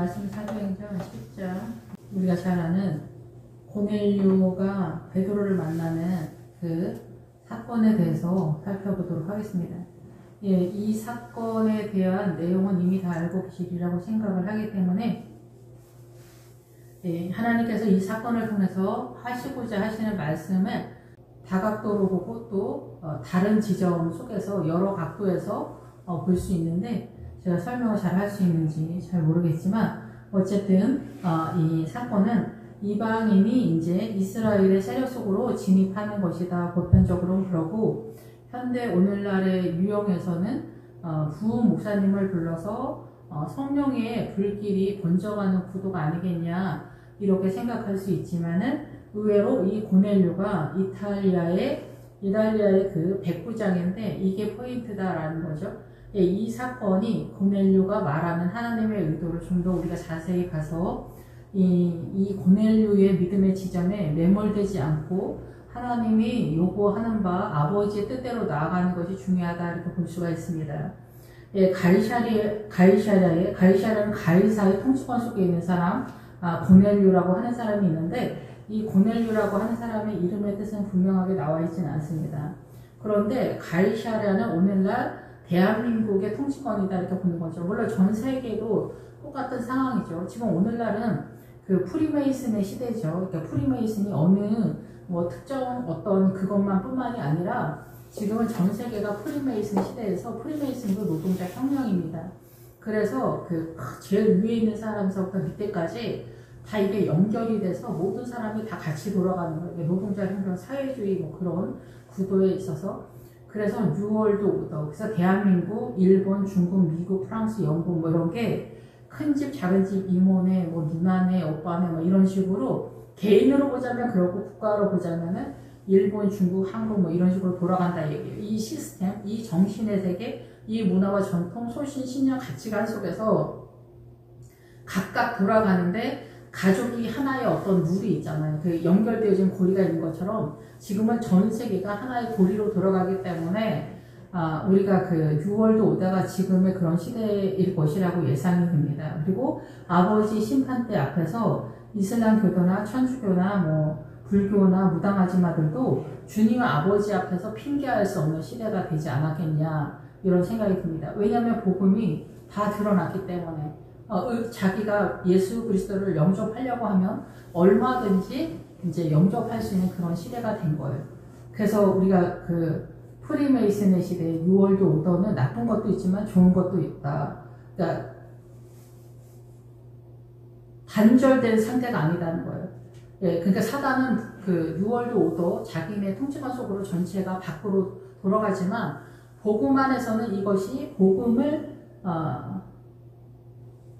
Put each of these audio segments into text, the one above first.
말씀 사도행전 10장 우리가 잘 아는 고넬료가 베드로를 만나는 그 사건에 대해서 살펴보도록 하겠습니다. 예, 이 사건에 대한 내용은 이미 다 알고 계시리라고 생각을 하기 때문에 하나님께서 이 사건을 통해서 하시고자 하시는 말씀을 다각도로 보고 또 다른 지점 속에서 여러 각도에서 볼 수 있는데 제가 설명을 잘 할 수 있는지 잘 모르겠지만 어쨌든 이 사건은 이방인이 이제 이스라엘의 세력 속으로 진입하는 것이다. 보편적으로 그러고 현대 오늘날의 유형에서는 부흥 목사님을 불러서 성령의 불길이 번져가는 구도가 아니겠냐 이렇게 생각할 수 있지만은 의외로 이 고넬료가 이탈리아의 그 백부장인데 이게 포인트다라는 거죠. 이 사건이 고넬료가 말하는 하나님의 의도를 좀 더 우리가 자세히 가서 이 고넬료의 믿음의 지점에 매몰되지 않고 하나님이 요구하는 바 아버지의 뜻대로 나아가는 것이 중요하다 이렇게 볼 수가 있습니다. 가이사라는 가이사의 통치권 속에 있는 사람 고넬료라고 하는 사람이 있는데 이 고넬료라고 하는 사람의 이름의 뜻은 분명하게 나와 있지는 않습니다. 그런데 가이사라는 오늘날 대한민국의 통치권이다 이렇게 보는 거죠. 물론 전 세계도 똑같은 상황이죠. 지금 오늘날은 그 프리메이슨의 시대죠. 그러니까 프리메이슨이 어느 특정 어떤 그것만 뿐만이 아니라 지금은 전 세계가 프리메이슨 시대에서 프리메이슨도 노동자 혁명입니다. 그래서 그 제일 위에 있는 사람서부터 밑에까지 다 이게 연결이 돼서 모든 사람이 다 같이 돌아가는 거예요. 노동자 혁명, 사회주의 그런 구도에 있어서 그래서 뉴월드 오더, 그래서 대한민국, 일본, 중국, 미국, 프랑스, 영국 이런 게 큰 집, 작은 집, 이모네, 누나네, 오빠네 이런 식으로 개인으로 보자면 그렇고 국가로 보자면은 일본, 중국, 한국 이런 식으로 돌아간다 얘기예요. 이 시스템, 이 정신의 세계, 이 문화와 전통, 소신, 신념, 가치관 속에서 각각 돌아가는데 가족이 하나의 어떤 룰이 있잖아요. 그 연결되어진 고리가 있는 것처럼 지금은 전 세계가 하나의 고리로 돌아가기 때문에 우리가 그 6월도 오다가 지금의 그런 시대일 것이라고 예상이 됩니다. 그리고 아버지 심판대 앞에서 이슬람 교도나 천주교나 불교나 무당 아줌마들도 주님 아버지 앞에서 핑계할 수 없는 시대가 되지 않았겠냐 이런 생각이 듭니다. 왜냐하면 복음이 다 드러났기 때문에 자기가 예수 그리스도를 영접하려고 하면 얼마든지 이제 영접할 수 있는 그런 시대가 된 거예요. 그래서 우리가 그 프리메이슨의 시대, 6월도 오더는 나쁜 것도 있지만 좋은 것도 있다. 그러니까 단절된 상태가 아니다는 거예요. 그러니까 사단은 그 6월도 오더 자기네 통치관 속으로 전체가 밖으로 돌아가지만 복음 안에서는 이것이 복음을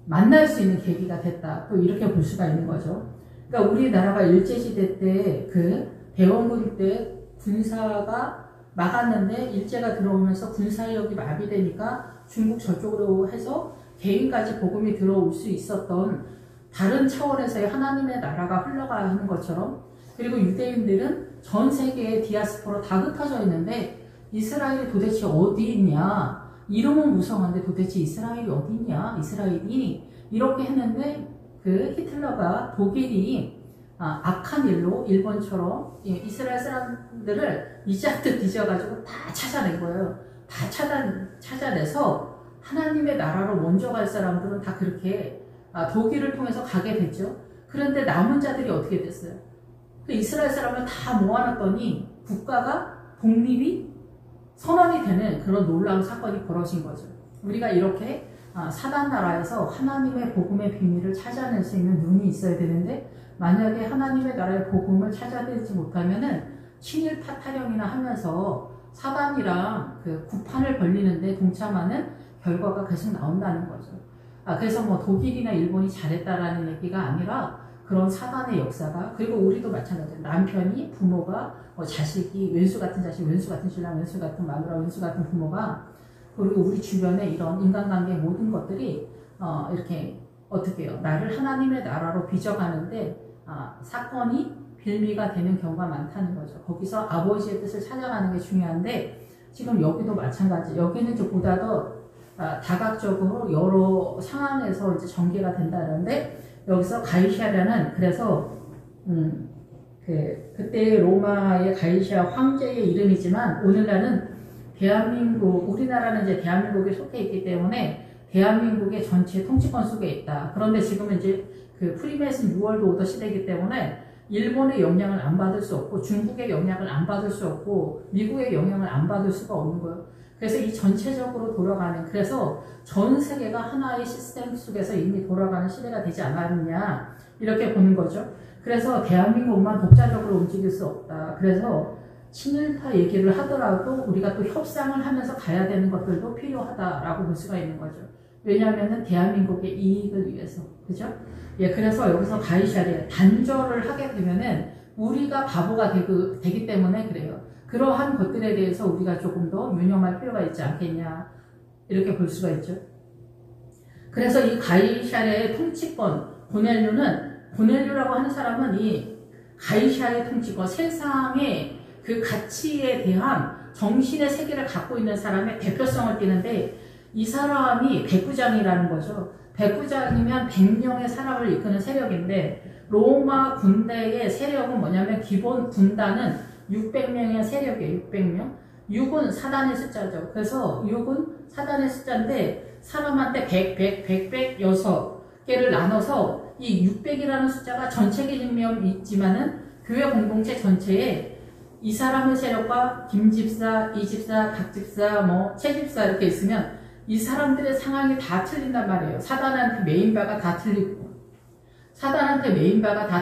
만날 수 있는 계기가 됐다. 또 이렇게 볼 수가 있는 거죠. 그러니까 우리나라가 일제시대 때 그 대원군 때 군사가 막았는데 일제가 들어오면서 군사력이 마비되니까 중국 저쪽으로 해서 개인까지 복음이 들어올 수 있었던 다른 차원에서의 하나님의 나라가 흘러가는 것처럼 그리고 유대인들은 전 세계의 디아스포라 다 흩어져 있는데 이스라엘이 도대체 어디 있냐 이름은 무성한데 도대체 이스라엘이 어디 있냐 이스라엘이 이렇게 했는데 그 히틀러가 독일이 악한 일로 일본처럼 이스라엘 사람들을 이자트 뒤져가지고 다 찾아낸 거예요. 다 찾아내서 하나님의 나라로 먼저 갈 사람들은 다 그렇게 독일을 통해서 가게 됐죠. 그런데 남은 자들이 어떻게 됐어요? 이스라엘 사람을 다 모아놨더니 국가가 독립이 선언이 되는 그런 놀라운 사건이 벌어진 거죠. 우리가 이렇게 사단 나라에서 하나님의 복음의 비밀을 찾아낼 수 있는 눈이 있어야 되는데 만약에 하나님의 나라의 복음을 찾아내지 못하면은 친일파 타령이나 하면서 사단이랑 그 구판을 벌리는데 동참하는 결과가 계속 나온다는 거죠. 그래서 독일이나 일본이 잘했다라는 얘기가 아니라 그런 사단의 역사가 그리고 우리도 마찬가지예요. 남편이 부모가 자식이 왼수 같은 자식, 왼수 같은 신랑, 왼수 같은 마누라, 왼수 같은 부모가 그리고 우리 주변에 이런 인간관계 모든 것들이 이렇게 어떻게 해요? 나를 하나님의 나라로 빚어가는데 사건이 빌미가 되는 경우가 많다는 거죠. 거기서 아버지의 뜻을 찾아가는 게 중요한데 지금 여기도 마찬가지. 여기는 보다 더 다각적으로 여러 상황에서 이제 전개가 된다는데 여기서 가이샤랴는 그래서 그때 로마의 가이샤 황제의 이름이지만 오늘날은 대한민국 우리나라는 이제 대한민국에 속해 있기 때문에 대한민국의 전체 통치권 속에 있다. 그런데 지금은 이제 그 프리메이슨 뉴월드 오더 시대이기 때문에 일본의 영향을 안 받을 수 없고 중국의 영향을 안 받을 수 없고 미국의 영향을 안 받을 수가 없는 거예요. 그래서 이 전체적으로 돌아가는 그래서 전 세계가 하나의 시스템 속에서 이미 돌아가는 시대가 되지 않았느냐 이렇게 보는 거죠. 그래서 대한민국만 독자적으로 움직일 수 없다. 그래서 친일파 얘기를 하더라도 우리가 또 협상을 하면서 가야 되는 것들도 필요하다라고 볼 수가 있는 거죠. 왜냐하면 대한민국의 이익을 위해서. 그죠? 예, 그래서 여기서 가이샤리에 단절을 하게 되면은 우리가 바보가 되기 때문에 그래요. 그러한 것들에 대해서 우리가 조금 더 유념할 필요가 있지 않겠냐. 이렇게 볼 수가 있죠. 그래서 이 가이샤리의 통치권, 고넬료라고 하는 사람은 이 가이샤리의 통치권, 세상의 그 가치에 대한 정신의 세계를 갖고 있는 사람의 대표성을 띠는데 이 사람이 백부장이라는 거죠. 백부장이면 100명의 사람을 이끄는 세력인데 로마 군대의 세력은 뭐냐면 기본 군단은 600명의 세력이에요. 600명. 6은 사단의 숫자죠. 그래서 6은 사단의 숫자인데 사람한테 100, 6개를 나눠서 이 600이라는 숫자가 전체 개념이 있지만은 교회 공동체 전체에 이 사람의 세력과 김집사, 이집사, 각집사, 채집사 이렇게 있으면 이 사람들의 상황이 다 틀린단 말이에요. 사단한테 메인 바가 다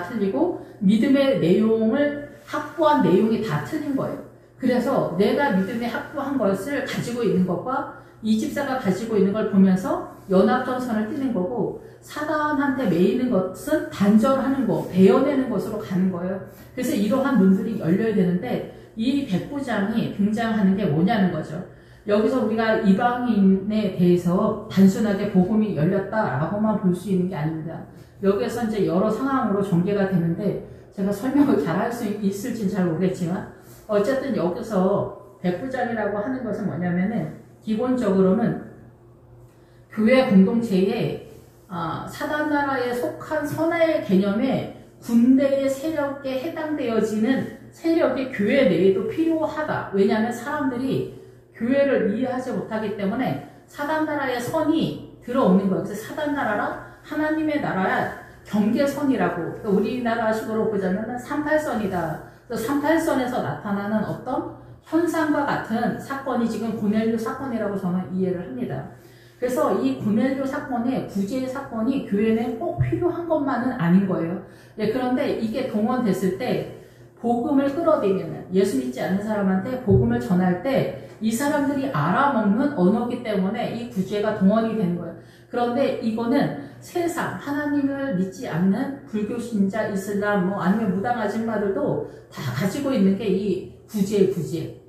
틀리고 믿음의 내용을 확보한 내용이 다 틀린 거예요. 그래서 내가 믿음에 확보한 것을 가지고 있는 것과 이 집사가 가지고 있는 걸 보면서 연합전선을 띄는 거고 사단한테 매이는 것은 단절하는 거, 베어내는 것으로 가는 거예요. 그래서 이러한 문들이 열려야 되는데 이 백부장이 등장하는 게 뭐냐는 거죠. 여기서 우리가 이방인에 대해서 단순하게 복음이 열렸다라고만 볼 수 있는 게 아닙니다. 여기서 이제 여러 상황으로 전개가 되는데 제가 설명을 잘 할 수 있을지는 잘 모르겠지만 어쨌든 여기서 백부장이라고 하는 것은 뭐냐면은 기본적으로는 교회 공동체에 사단나라에 속한 선의 개념에 군대의 세력에 해당되어지는 세력이 교회 내에도 필요하다. 왜냐하면 사람들이 교회를 이해하지 못하기 때문에 사단나라의 선이 들어오는 거예요. 그래서 사단나라라 하나님의 나라야 경계선이라고 우리나라식으로 보자면 38선이다. 38선에서 나타나는 어떤 현상과 같은 사건이 지금 고넬료 사건이라고 저는 이해를 합니다. 그래서 이 고넬료 사건의 구제의 사건이 교회는 꼭 필요한 것만은 아닌 거예요. 네, 그런데 이게 동원됐을 때 복음을 끌어들이는 예수 믿지 않는 사람한테 복음을 전할 때 이 사람들이 알아먹는 언어이기 때문에 이 구제가 동원이 되는 거예요. 그런데 이거는 세상 하나님을 믿지 않는 불교 신자, 이슬람 아니면 무당 아줌마들도 다 가지고 있는 게 이 구제.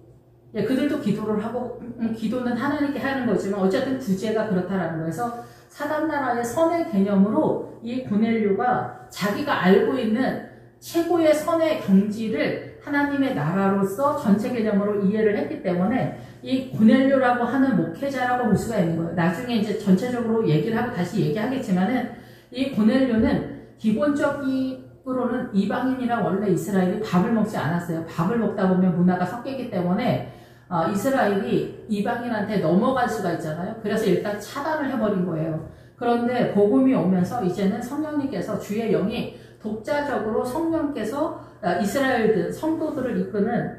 예, 그들도 기도를 하고 기도는 하나님께 하는 거지만 어쨌든 구제가 그렇다라는 거에서 사단나라의 선의 개념으로 이 고넬료가 자기가 알고 있는 최고의 선의 경지를 하나님의 나라로서 전체 개념으로 이해를 했기 때문에 이 고넬료라고 하는 목회자라고 볼 수가 있는 거예요. 나중에 이제 전체적으로 얘기를 하고 다시 얘기하겠지만은 이 고넬료는 기본적으로는 이방인이랑 원래 이스라엘이 밥을 먹지 않았어요. 밥을 먹다 보면 문화가 섞이기 때문에 이스라엘이 이방인한테 넘어갈 수가 있잖아요. 그래서 일단 차단을 해버린 거예요. 그런데 복음이 오면서 이제는 성령님께서 주의 영이 독자적으로 성령께서 이스라엘들 성도들을 이끄는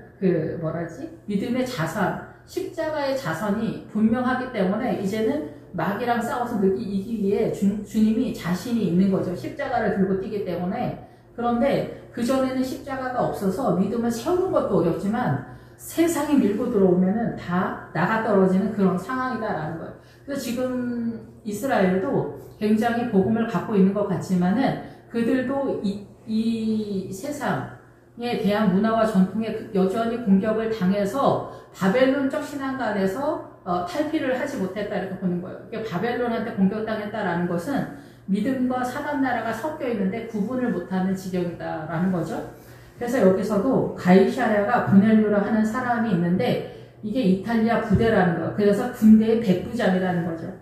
믿음의 자선, 십자가의 자선이 분명하기 때문에 이제는 마귀랑 싸워서 이기기에 주님이 자신이 있는 거죠. 십자가를 들고 뛰기 때문에. 그런데 그전에는 십자가가 없어서 믿음을 세우는 것도 어렵지만 세상이 밀고 들어오면은 다 나가 떨어지는 그런 상황이다라는 거예요. 그래서 지금 이스라엘도 굉장히 복음을 갖고 있는 것 같지만은 그들도 이 세상에 대한 문화와 전통에 여전히 공격을 당해서 바벨론적 신앙관에서 탈피를 하지 못했다 이렇게 보는 거예요. 그러니까 바벨론한테 공격당했다라는 것은 믿음과 사단나라가 섞여 있는데 구분을 못하는 지경이다라는 거죠. 그래서 여기서도 가이샤랴가 고넬료라 하는 사람이 있는데 이게 이탈리아 부대라는 거예요. 그래서 군대의 백부장이라는 거죠.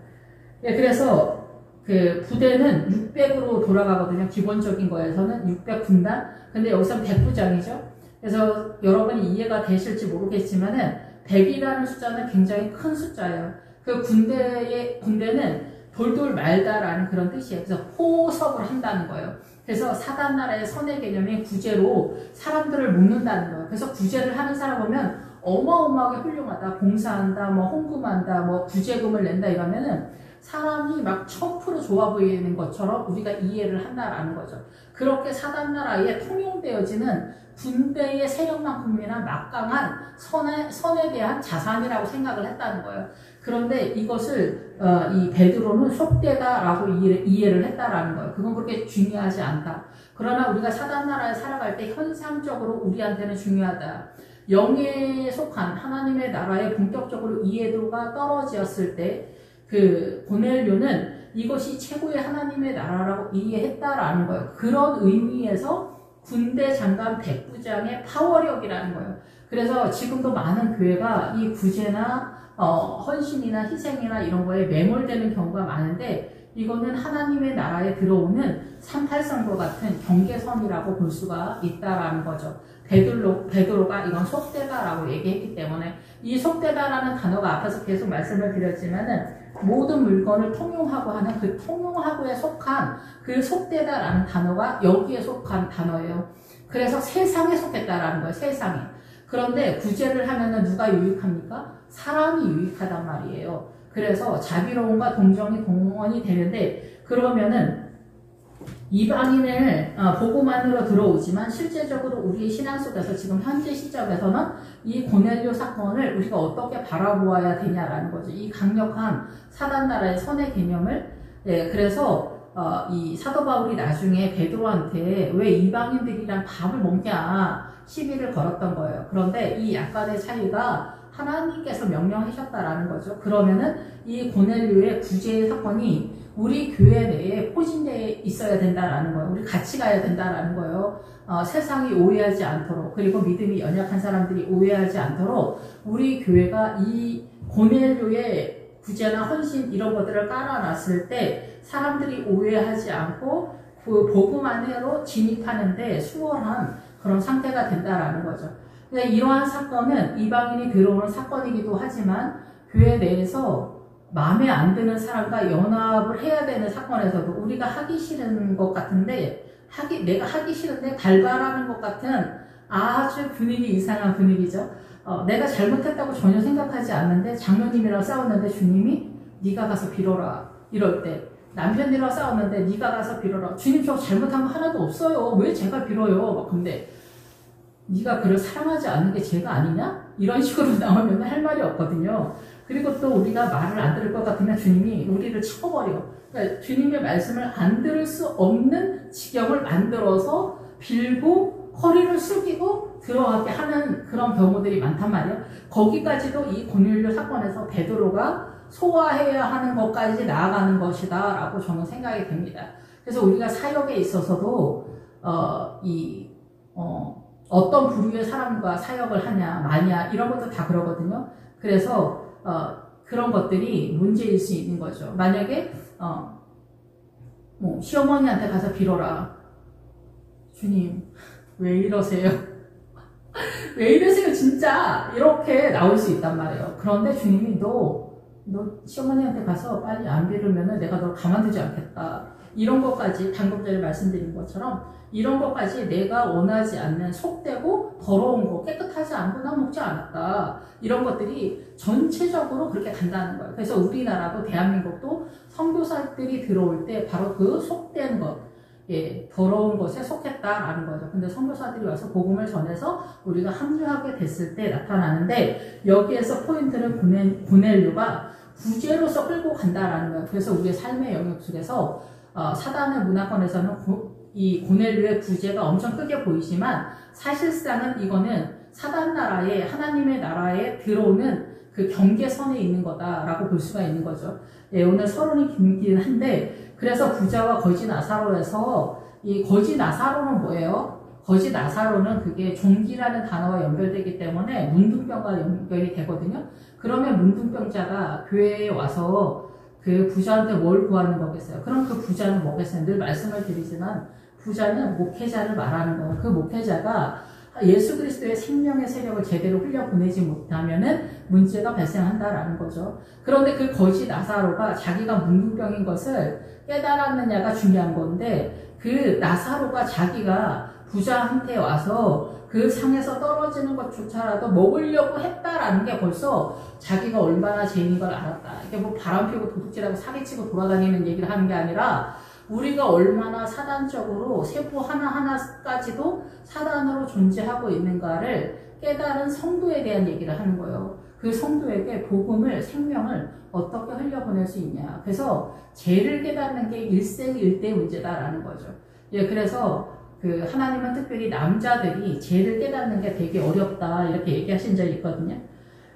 예, 그래서 그 부대는 600으로 돌아가거든요. 기본적인 거에서는 600군단. 근데 여기서 백부장이죠. 그래서 여러분이 이해가 되실지 모르겠지만은 100이라는 숫자는 굉장히 큰 숫자예요. 그 군대는 돌돌 말다라는 그런 뜻이에요. 그래서 포섭을 한다는 거예요. 그래서 사단나라의 선의 개념이 구제로 사람들을 묶는다는 거예요. 그래서 구제를 하는 사람 보면 어마어마하게 훌륭하다, 봉사한다, 뭐 헌금한다, 뭐 구제금을 낸다 이러면은 사람이 막 1000% 좋아 보이는 것처럼 우리가 이해를 한다라는 거죠. 그렇게 사단나라에 통용되어지는 군대의 세력만큼이나 막강한 선에 대한 자산이라고 생각을 했다는 거예요. 그런데 이것을 이 베드로는 속되다라고 이해를 했다라는 거예요. 그건 그렇게 중요하지 않다. 그러나 우리가 사단나라에 살아갈 때 현상적으로 우리한테는 중요하다. 영에 속한 하나님의 나라에 본격적으로 이해도가 떨어졌을 때 그 고넬료는 이것이 최고의 하나님의 나라라고 이해했다라는 거예요. 그런 의미에서 군대 장관 백부장의 파워력이라는 거예요. 그래서 지금도 많은 교회가 이 구제나 헌신이나 희생이나 이런 거에 매몰되는 경우가 많은데 이거는 하나님의 나라에 들어오는 38선과 같은 경계선이라고 볼 수가 있다라는 거죠. 베드로가 이건 속되다라고 얘기했기 때문에 이 속되다라는 단어가 앞에서 계속 말씀을 드렸지만은 모든 물건을 통용하고 하는 그 통용하고에 속한 그 속되다라는 단어가 여기에 속한 단어예요. 그래서 세상에 속했다라는 거예요. 세상에. 그런데 구제를 하면은 누가 유익합니까? 사람이 유익하단 말이에요. 그래서 자비로움과 동정이 동원이 되는데 그러면은 이방인을 복음만으로 들어오지만 실제적으로 우리의 신앙 속에서 지금 현재 시점에서는 이 고넬료 사건을 우리가 어떻게 바라보아야 되냐라는 거죠. 이 강력한 사단나라의 선의 개념을 그래서 이 사도 바울이 나중에 베드로한테 왜 이방인들이랑 밥을 먹냐 시비를 걸었던 거예요. 그런데 이 약간의 차이가 하나님께서 명령하셨다라는 거죠. 그러면은 이 고넬료의 구제 사건이 우리 교회 내에 포진되어 있어야 된다라는 거예요. 우리 같이 가야 된다라는 거예요. 세상이 오해하지 않도록 그리고 믿음이 연약한 사람들이 오해하지 않도록 우리 교회가 이 고넬료의 구제나 헌신 이런 것들을 깔아놨을 때 사람들이 오해하지 않고 그 복음 안으로 진입하는데 수월한 그런 상태가 된다라는 거죠. 그러니까 이러한 사건은 이방인이 들어오는 사건이기도 하지만 교회 내에서 마음에 안 드는 사람과 연합을 해야 되는 사건에서도 우리가 하기 싫은 것 같은데 내가 하기 싫은데 발발하는 것 같은 아주 분위기 이상한 분위기죠. 내가 잘못했다고 전혀 생각하지 않는데 장로님이랑 싸웠는데 주님이 네가 가서 빌어라 이럴 때 남편이랑 싸웠는데 네가 가서 빌어라 주님 저 잘못한 거 하나도 없어요 왜 제가 빌어요 근데 네가 그를 사랑하지 않는 게 죄가 아니냐? 이런 식으로 나오면 할 말이 없거든요. 그리고 또 우리가 말을 안 들을 것 같으면 주님이 우리를 쳐버려. 그러니까 주님의 말씀을 안 들을 수 없는 지경을 만들어서 빌고 허리를 숙이고 들어가게 하는 그런 경우들이 많단 말이에요. 거기까지도 이 고넬료 사건에서 베드로가 소화해야 하는 것까지 나아가는 것이다 라고 저는 생각이 됩니다. 그래서 우리가 사역에 있어서도 어떤 부류의 사람과 사역을 하냐 마냐 이런 것도 다 그러거든요. 그래서 그런 것들이 문제일 수 있는 거죠. 만약에 뭐 시어머니한테 가서 빌어라. 주님 왜 이러세요? 왜 이러세요 진짜 이렇게 나올 수 있단 말이에요. 그런데 주님이 너 시어머니한테 가서 빨리 안 빌으면 내가 널 가만두지 않겠다. 이런 것까지 방금 전에 말씀드린 것처럼 이런 것까지 내가 원하지 않는 속되고 더러운 거 깨끗하지 않고 난 먹지 않았다. 이런 것들이 전체적으로 그렇게 간다는 거예요. 그래서 우리나라도 대한민국도 선교사들이 들어올 때 바로 그 속된 것, 더러운 것에 속했다라는 거죠. 근데 선교사들이 와서 복음을 전해서 우리가 합류하게 됐을 때 나타나는데 여기에서 포인트는 고넬료가 구제로서 끌고 간다라는 거예요. 그래서 우리의 삶의 영역 속에서 사단의 문화권에서는 이 고넬료의 구제가 엄청 크게 보이지만 사실상은 이거는 사단 나라에 하나님의 나라에 들어오는 그 경계선에 있는 거다라고 볼 수가 있는 거죠. 오늘 서론이 길긴 한데 그래서 부자와 거지 나사로에서 이 거지 나사로는 뭐예요? 거지 나사로는 그게 종기라는 단어와 연결되기 때문에 문둥병과 연결이 되거든요. 그러면 문둥병자가 교회에 와서 그 부자한테 뭘 구하는 거겠어요? 그럼 그 부자는 뭐겠어요? 늘 말씀을 드리지만 부자는 목회자를 말하는 거예요. 그 목회자가 예수 그리스도의 생명의 세력을 제대로 흘려보내지 못하면은 문제가 발생한다라는 거죠. 그런데 그 거지 나사로가 자기가 문둥병인 것을 깨달았느냐가 중요한 건데, 그 나사로가 자기가 부자한테 와서 그 상에서 떨어지는 것조차라도 먹으려고 했다라는 게 벌써 자기가 얼마나 죄인인 걸 알았다. 이게 뭐 바람 피고 도둑질하고 사기치고 돌아다니는 얘기를 하는 게 아니라, 우리가 얼마나 사단적으로 세포 하나하나까지도 사단으로 존재하고 있는가를 깨달은 성도에 대한 얘기를 하는 거예요. 그 성도에게 복음을, 생명을 어떻게 흘려보낼 수 있냐. 그래서 죄를 깨닫는 게 일생일대의 문제다라는 거죠. 예, 그래서 그 하나님은 특별히 남자들이 죄를 깨닫는 게 되게 어렵다 이렇게 얘기하신 적이 있거든요.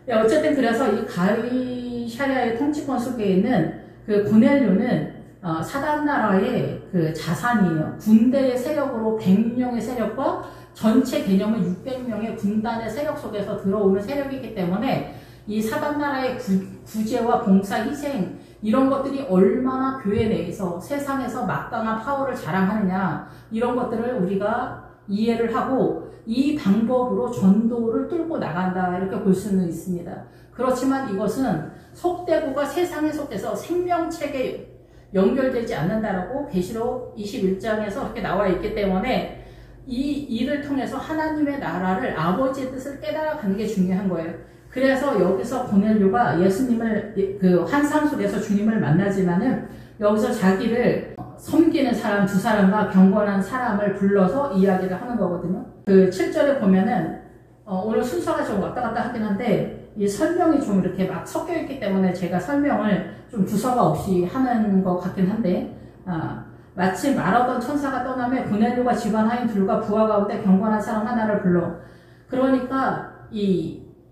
예, 어쨌든 그래서 이 가이사랴의 통치권 속에 있는 그 고넬료는 사단 나라의 그 자산이에요. 군대의 세력으로 100명의 세력과 전체 개념은 600명의 군단의 세력 속에서 들어오는 세력이기 때문에 이 사단 나라의 구제와 봉사, 희생 이런 것들이 얼마나 교회 내에서 세상에서 막강한 파워를 자랑하느냐, 이런 것들을 우리가 이해를 하고 이 방법으로 전도를 뚫고 나간다 이렇게 볼 수는 있습니다. 그렇지만 이것은 속되고가 세상에 속해서 생명체계 연결되지 않는다라고 계시록 21장에서 그렇게 나와 있기 때문에 이 일을 통해서 하나님의 나라를, 아버지의 뜻을 깨달아가는 게 중요한 거예요. 그래서 여기서 고넬료가 예수님을 그 환상 속에서 주님을 만나지만은 여기서 자기를 섬기는 사람 두 사람과 경건한 사람을 불러서 이야기를 하는 거거든요. 그 7절에 보면은 오늘 순서가 좀 왔다 갔다 하긴 한데 이 설명이 좀 이렇게 막 섞여 있기 때문에 제가 설명을 좀 두서가 없이 하는 것 같긴 한데, 마치 말하던 천사가 떠나며 고넬료가 집안 하인 둘과 부하 가운데 경건한 사람 하나를 불러. 그러니까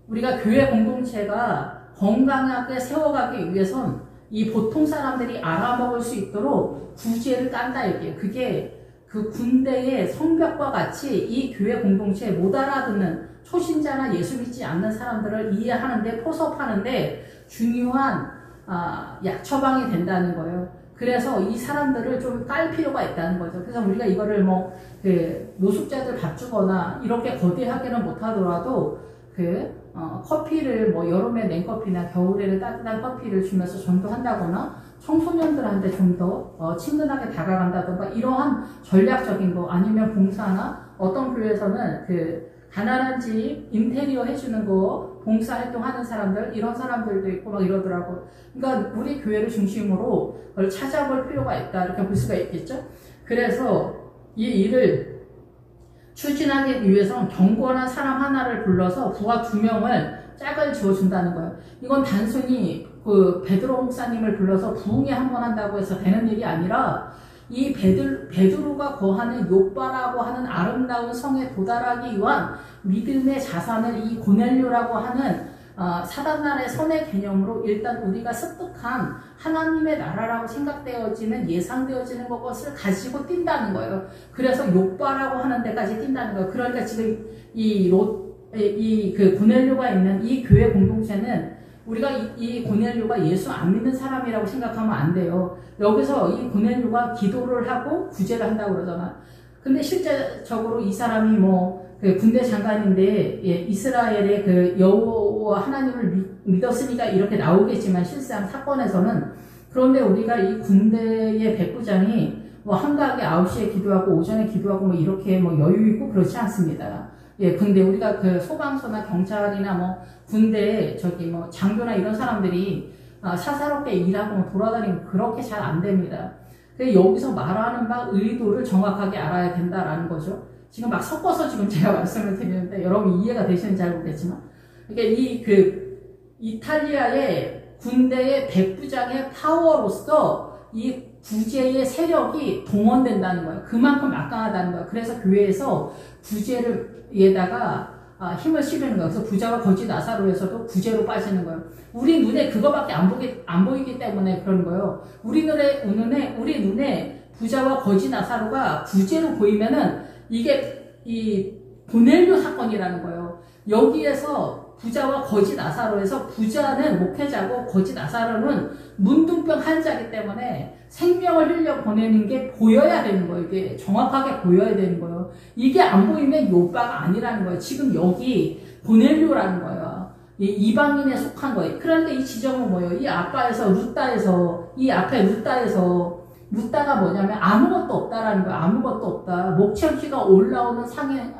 우리가 교회 공동체가 건강하게 세워가기 위해선 이 보통 사람들이 알아먹을 수 있도록 구제를 깐다 이게. 그게 그 군대의 성벽과 같이 이 교회 공동체에 못 알아듣는 초신자나 예수 믿지 않는 사람들을 이해하는데, 포섭하는데 중요한 약처방이 된다는 거예요. 그래서 이 사람들을 좀 깔 필요가 있다는 거죠. 그래서 우리가 이거를 노숙자들 밥 주거나 이렇게 거대하게는 못하더라도 커피를 여름에 냉커피나 겨울에는 따뜻한 커피를 주면서 전도한다거나 청소년들한테 좀 더 친근하게 다가간다던가 이러한 전략적인 거, 아니면 봉사나 어떤 교회에서는 가난한 집 인테리어 해주는 거 봉사활동하는 사람들, 이런 사람들도 있고 막 이러더라고. 그러니까 우리 교회를 중심으로 그걸 찾아볼 필요가 있다 이렇게 볼 수가 있겠죠. 그래서 이 일을 추진하기 위해서는 경건한 사람 하나를 불러서 부하 2명을 짝을 지어준다는 거예요. 이건 단순히 베드로 목사님을 불러서 부흥회 한번 한다고 해서 되는 일이 아니라, 이 베드로가 거하는 욥바라고 하는 아름다운 성에 도달하기 위한 믿음의 자산을 이 고넬료라고 하는 사단나라의 선의 개념으로 일단 우리가 습득한 하나님의 나라라고 생각되어지는, 예상되어지는 것을 가지고 뛴다는 거예요. 그래서 욥바라고 하는 데까지 뛴다는 거예요. 그러니까 지금 그 고넬료가 있는 이 교회 공동체는 우리가 이 고넬료가 예수 안 믿는 사람이라고 생각하면 안 돼요. 여기서 이 고넬료가 기도를 하고 구제를 한다고 그러잖아. 근데 실제적으로 이 사람이 군대 장관인데, 이스라엘의 여호와 하나님을 믿었으니까 이렇게 나오겠지만 실상 사건에서는, 그런데 우리가 이 군대의 백부장이 한가하게 9시에 기도하고 오전에 기도하고 이렇게 여유 있고 그렇지 않습니다. 근데 우리가 소방서나 경찰이나 군대 장교나 이런 사람들이 사사롭게 일하고 돌아다니고 그렇게 잘 안 됩니다. 여기서 말하는 바 의도를 정확하게 알아야 된다라는 거죠. 지금 막 섞어서 지금 제가 말씀을 드리는데 여러분 이해가 되시는지 잘 모르겠지만, 그러니까 이탈리아의 군대의 백부장의 파워로서 이 구제의 세력이 동원된다는 거예요. 그만큼 막강하다는 거예요. 그래서 교회에서 구제에다가 힘을 실으는 거예요. 그래서 부자와 거지 나사로에서도 구제로 빠지는 거예요. 우리 눈에 그거밖에 안 보이기 때문에 그런 거예요. 우리 눈에 부자와 거지 나사로가 구제로 보이면은 이게 이 고넬료 사건이라는 거예요. 여기에서 부자와 거지 나사로에서 부자는 목회자고 거지 나사로는 문둥병 환자이기 때문에 생명을 흘려 보내는 게 보여야 되는 거예요. 이게 정확하게 보여야 되는 거예요. 이게 안 보이면 욥바가 아니라는 거예요. 지금 여기 고넬료라는 거예요. 이방인에 속한 거예요. 그러니까 이 지점은 뭐예요? 이 아빠에서 루따에서 이 앞에 루따가 뭐냐면 아무것도 없다라는 거예요. 아무것도 없다. 목청기가 올라오는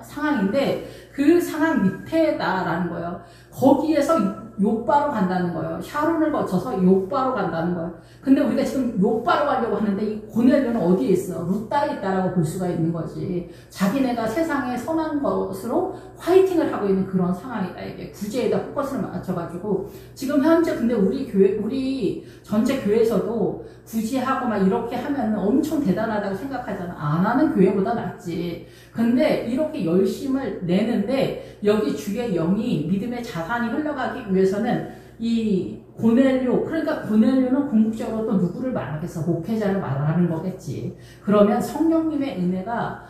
상황인데 그 상황 밑에다라는 거예요. 거기에서 욥바로 간다는 거예요. 샤론을 거쳐서 욥바로 간다는 거예요. 근데 우리가 지금 욥바로 가려고 하는데 이 고넬료는 어디에 있어? 루따에 있다라고 볼 수가 있는 거지. 자기네가 세상에 선한 것으로 화이팅을 하고 있는 그런 상황이다. 이게 구제에다 포커스를 맞춰가지고 지금 현재 근데 우리 전체 교회에서도 구제하고 막 이렇게 하면 엄청 대단하다고 생각하잖아. 안 하는 교회보다 낫지. 근데 이렇게 열심을 내는데 여기 주의 영이 믿음의 자산이 흘러가기 위해서는 이 고넬료, 그러니까 고넬료는 궁극적으로 또 누구를 말하겠어? 목회자를 말하는 거겠지. 그러면 성령님의 은혜가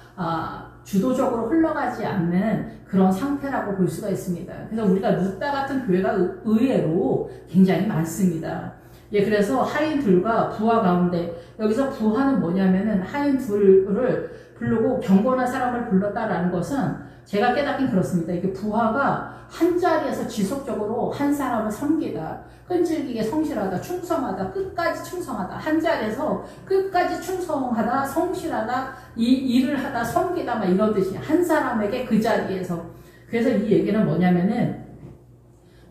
주도적으로 흘러가지 않는 그런 상태라고 볼 수가 있습니다. 그래서 우리가 루따 같은 교회가 의외로 굉장히 많습니다. 예, 그래서 하인 둘과 부하 가운데, 여기서 부하는 뭐냐면은 하인 둘을 부르고 경건한 사람을 불렀다라는 것은 제가 깨닫긴 그렇습니다. 이게 부하가 한 자리에서 지속적으로 한 사람을 섬기다, 끈질기게 성실하다, 충성하다, 끝까지 충성하다, 한 자리에서 끝까지 충성하다, 성실하다, 이 일을 하다, 섬기다, 막 이런 뜻이 한 사람에게 그 자리에서. 그래서 이 얘기는 뭐냐면은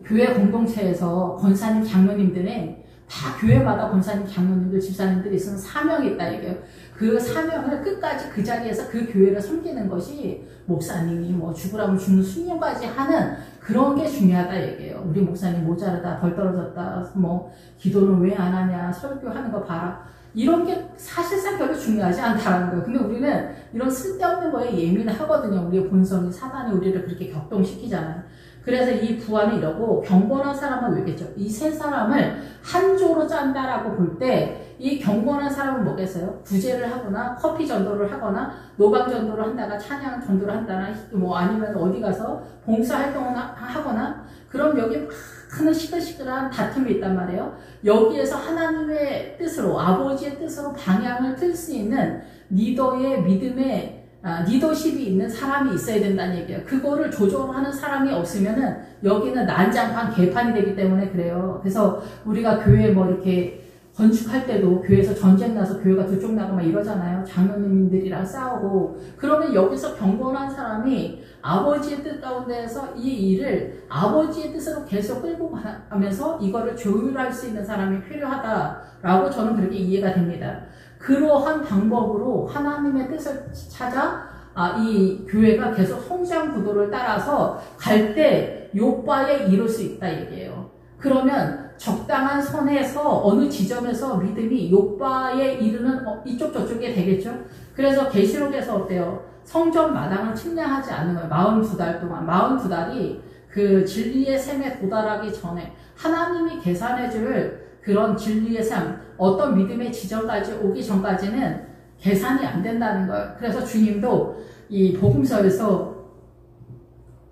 교회 공동체에서 권사님, 장로님들은 다 교회마다 권사님, 장로님들, 집사님들이 있으면 사명이 있다 이게요. 그 사명을 끝까지 그 자리에서 그 교회를 섬기는 것이 목사님이 뭐 죽으라면 죽는 순종까지 하는 그런 게 중요하다 얘기예요. 우리 목사님 모자르다, 덜 떨어졌다, 뭐 기도는 왜 안 하냐, 설교하는 거 봐라. 이런 게 사실상 별로 중요하지 않다는 거예요. 근데 우리는 이런 쓸데없는 거에 예민하거든요. 우리의 본성이 사단이 우리를 그렇게 격동시키잖아요. 그래서 이 부하는 이러고 경건한 사람은 왜겠죠? 이 세 사람을 한 조로 짠다라고 볼 때 이 경건한 사람은 뭐겠어요? 구제를 하거나 커피 전도를 하거나 노방 전도를 한다나 찬양 전도를 한다나 뭐 아니면 어디 가서 봉사 활동을 하거나 그럼 여기 큰 시끌시끌한 다툼이 있단 말이에요. 여기에서 하나님의 뜻으로 아버지의 뜻으로 방향을 틀 수 있는 리더의 믿음의 리더십이 있는 사람이 있어야 된다는 얘기예요. 그거를 조절하는 사람이 없으면은 여기는 난장판 개판이 되기 때문에 그래요. 그래서 우리가 교회 뭐 이렇게 건축할 때도 교회에서 전쟁 나서 교회가 두 쪽 나고 막 이러잖아요. 장로님들이랑 싸우고. 그러면 여기서 경건한 사람이 아버지의 뜻 가운데에서 이 일을 아버지의 뜻으로 계속 끌고 가면서 이거를 조율할 수 있는 사람이 필요하다라고 저는 그렇게 이해가 됩니다. 그러한 방법으로 하나님의 뜻을 찾아 이 교회가 계속 성장 구도를 따라서 갈 때 욥바에 이룰 수 있다 얘기예요. 그러면 적당한 선에서 어느 지점에서 믿음이 욥바에 이르는 이쪽 저쪽에 되겠죠. 그래서 계시록에서 어때요? 성전 마당을 침략하지 않는 거예요. 42달 동안 42달이 그 진리의 샘에 도달하기 전에 하나님이 계산해줄 그런 진리의 삶, 어떤 믿음의 지점까지 오기 전까지는 계산이 안 된다는 거예요. 그래서 주님도 이 복음서에서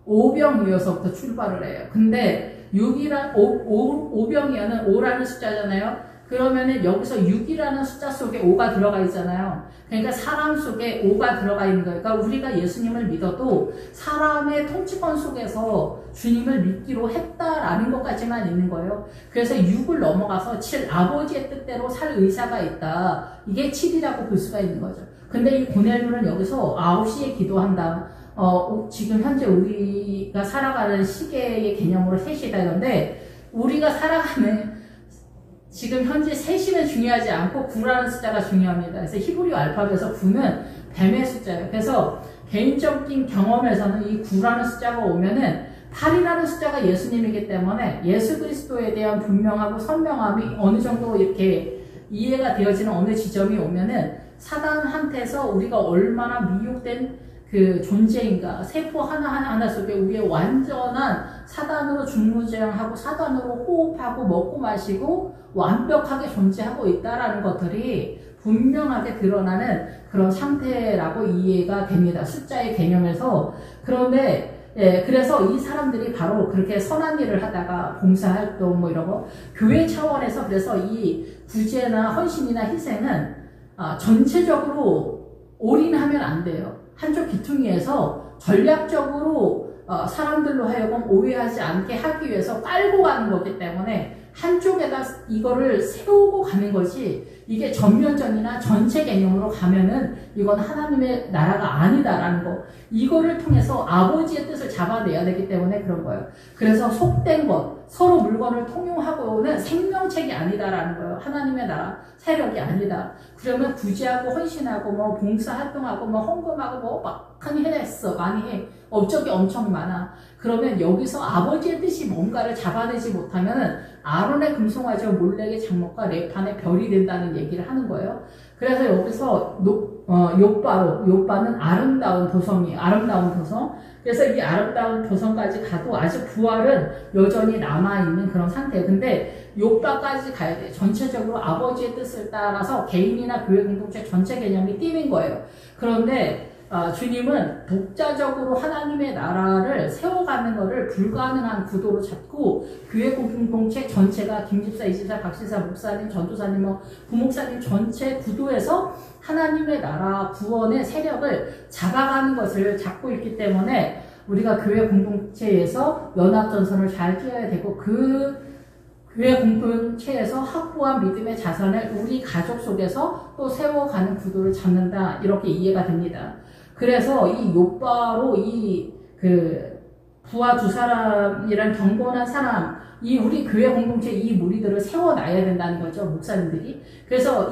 오병이어서부터 출발을 해요. 근데 5병이어는 5라는 숫자잖아요. 그러면은 여기서 6이라는 숫자 속에 5가 들어가 있잖아요. 그러니까 사람 속에 5가 들어가 있는 거예요. 그러니까 우리가 예수님을 믿어도 사람의 통치권 속에서 주님을 믿기로 했다라는 것까지만 있는 거예요. 그래서 6을 넘어가서 7, 아버지의 뜻대로 살 의사가 있다. 이게 7이라고 볼 수가 있는 거죠. 근데 이 고넬료는 여기서 9시에 기도한다. 지금 현재 우리가 살아가는 시계의 개념으로 3시다 이런데 우리가 살아가는 지금 현재 3시는 중요하지 않고 9라는 숫자가 중요합니다. 그래서 히브리 알파벳에서 9는 뱀의 숫자예요. 그래서 개인적인 경험에서는 이 9라는 숫자가 오면은 8이라는 숫자가 예수님이기 때문에 예수 그리스도에 대한 분명하고 선명함이 어느 정도 이렇게 이해가 되어지는 어느 지점이 오면은 사단한테서 우리가 얼마나 미혹된 그 존재인가, 세포 하나하나 속에 우리의 완전한 사단으로 중무제한하고 사단으로 호흡하고 먹고 마시고 완벽하게 존재하고 있다라는 것들이 분명하게 드러나는 그런 상태라고 이해가 됩니다. 숫자의 개념에서. 그런데 예, 그래서 이 사람들이 바로 그렇게 선한 일을 하다가 봉사활동 뭐 이런 거 교회 차원에서 그래서 이 구제나 헌신이나 희생은 전체적으로 올인하면 안 돼요. 한쪽 기퉁이에서 전략적으로 사람들로 하여금 오해하지 않게 하기 위해서 깔고 가는 거기 때문에 한쪽에다 이거를 세우고 가는 거지 이게 전면전이나 전체 개념으로 가면은 이건 하나님의 나라가 아니다라는 거 이거를 통해서 아버지의 뜻을 잡아내야 되기 때문에 그런 거예요. 그래서 속된 것 서로 물건을 통용하고는 생명책이 아니다라는 거예요. 하나님의 나라 세력이 아니다. 그러면 구제하고 헌신하고 뭐 봉사활동하고 뭐 헌금하고 뭐 막하니 해냈어. 많이 해. 업적이 엄청 많아. 그러면 여기서 아버지의 뜻이 뭔가를 잡아내지 못하면 아론의 금송아지와 몰렉의 장목과 레판의 별이 된다는 얘기를 하는 거예요. 그래서 여기서 욥바는 아름다운 도성이에요. 아름다운 도성. 그래서 이 아름다운 도성까지 가도 아직 부활은 여전히 남아있는 그런 상태예요. 근데 욥바까지 가야 돼요. 전체적으로 아버지의 뜻을 따라서 개인이나 교회 공동체 전체 개념이 띄는 거예요. 그런데 주님은 독자적으로 하나님의 나라를 세워가는 것을 불가능한 구도로 잡고 교회 공동체 전체가 김집사, 이집사, 박집사, 목사님, 전도사님, 뭐 부목사님 전체 구도에서 하나님의 나라 구원의 세력을 잡아가는 것을 잡고 있기 때문에 우리가 교회 공동체에서 연합전선을 잘 띄어야 되고 그 교회 공동체에서 확보한 믿음의 자산을 우리 가족 속에서 또 세워가는 구도를 잡는다 이렇게 이해가 됩니다. 그래서 이 욥바로 부하 두 사람이란 경건한 사람, 이 우리 교회 공동체 이 무리들을 세워놔야 된다는 거죠, 목사님들이. 그래서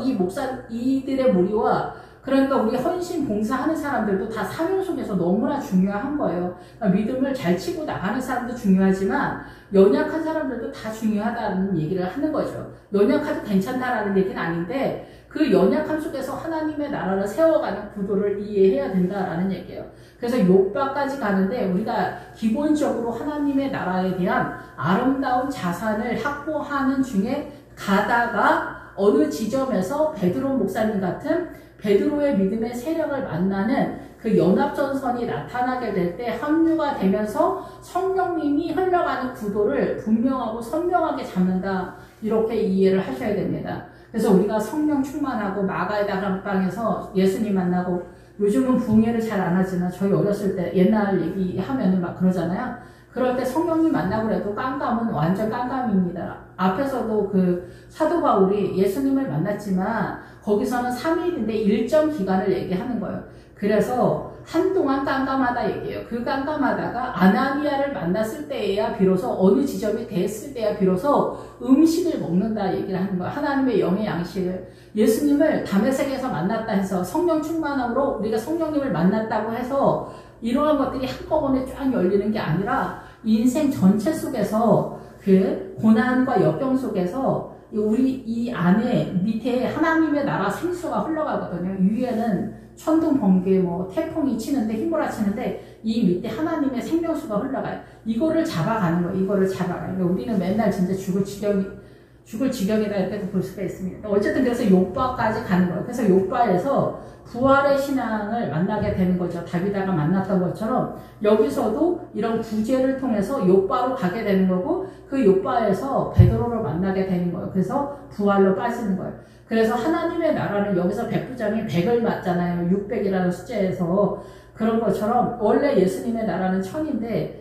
이들의 무리와 그러니까 우리 헌신 봉사하는 사람들도 다 사명 속에서 너무나 중요한 거예요. 그러니까 믿음을 잘 치고 나가는 사람도 중요하지만 연약한 사람들도 다 중요하다는 얘기를 하는 거죠. 연약해도 괜찮다라는 얘기는 아닌데 그 연약함 속에서 하나님의 나라를 세워가는 구도를 이해해야 된다라는 얘기예요. 그래서 욥바까지 가는데 우리가 기본적으로 하나님의 나라에 대한 아름다운 자산을 확보하는 중에 가다가 어느 지점에서 베드로 목사님 같은 베드로의 믿음의 세력을 만나는 그 연합전선이 나타나게 될 때 합류가 되면서 성령님이 흘러가는 구도를 분명하고 선명하게 잡는다. 이렇게 이해를 하셔야 됩니다. 그래서 우리가 성령 충만하고 마가의 다락방에서 예수님 만나고 요즘은 부흥회를 잘 안 하지만 저희 어렸을 때 옛날 얘기하면은 막 그러잖아요. 그럴 때 성령님 만나고 그래도 깜깜은 완전 깜깜입니다. 앞에서도 그 사도 바울이 예수님을 만났지만 거기서는 3일인데 일정 기간을 얘기하는 거예요. 그래서 한동안 깜깜하다 얘기해요. 그 깜깜하다가 아나니아를 만났을 때에야 비로소 어느 지점이 됐을 때야 비로소 음식을 먹는다 얘기를 하는 거예요. 하나님의 영의 양식을. 예수님을 다메섹에서 만났다 해서 성령 충만함으로 우리가 성령님을 만났다고 해서 이러한 것들이 한꺼번에 쫙 열리는 게 아니라 인생 전체 속에서 그 고난과 역경 속에서 우리 이 안에 밑에 하나님의 나라 생수가 흘러가거든요. 위에는 천둥, 번개, 뭐 태풍이 치는데 휘몰아치는데 이 밑에 하나님의 생명수가 흘러가요. 이거를 잡아가는 거예요. 이거를 잡아가요. 그러니까 우리는 맨날 진짜 죽을 지경이다 이렇게도 볼 수가 있습니다. 어쨌든 그래서 욥바까지 가는 거예요. 그래서 욥바에서 부활의 신앙을 만나게 되는 거죠. 다비다가 만났던 것처럼 여기서도 이런 구제를 통해서 욥바로 가게 되는 거고 그 욥바에서 베드로를 만나게 되는 거예요. 그래서 부활로 빠지는 거예요. 그래서 하나님의 나라는 여기서 백부장이 100을 맞잖아요. 600이라는 숫자에서 그런 것처럼 원래 예수님의 나라는 1000인데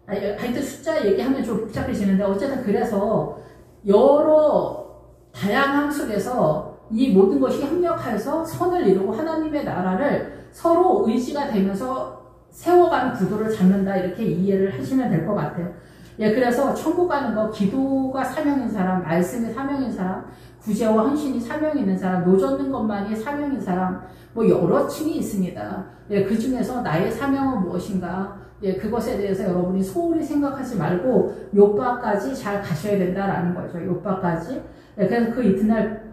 하여튼 숫자 얘기하면 좀 복잡해지는데 어쨌든 그래서 여러 다양함 속에서 이 모든 것이 협력해서 선을 이루고 하나님의 나라를 서로 의지가 되면서 세워가는 구도를 잡는다 이렇게 이해를 하시면 될 것 같아요. 예, 그래서 천국 가는 거 기도가 사명인 사람, 말씀이 사명인 사람, 구제와 헌신이 사명이 있는 사람, 노젓는 것만이 사명인 사람 뭐 여러 층이 있습니다. 예, 그 중에서 나의 사명은 무엇인가? 예, 그것에 대해서 여러분이 소홀히 생각하지 말고 욥바까지 잘 가셔야 된다라는 거죠. 욥바까지. 예, 그래서 그 이튿날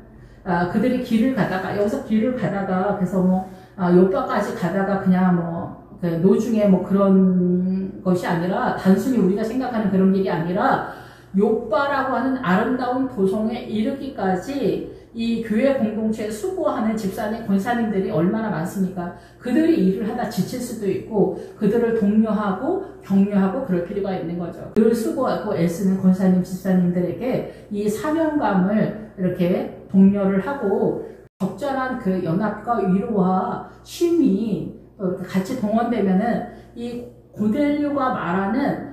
그들이 길을 가다가 여기서 길을 가다가 그래서 뭐 욥바까지 가다가 그냥 뭐 노중에 뭐 그런 것이 아니라 단순히 우리가 생각하는 그런 길이 아니라 욥바라고 하는 아름다운 도성에 이르기까지 이 교회 공동체에 수고하는 집사님, 권사님들이 얼마나 많습니까? 그들이 일을 하다 지칠 수도 있고 그들을 독려하고 격려하고 그럴 필요가 있는 거죠. 늘 수고하고 애쓰는 권사님, 집사님들에게 이 사명감을 이렇게 독려를 하고 적절한 그 연합과 위로와 쉼이 이렇게 같이 동원되면은 이 고넬료가 말하는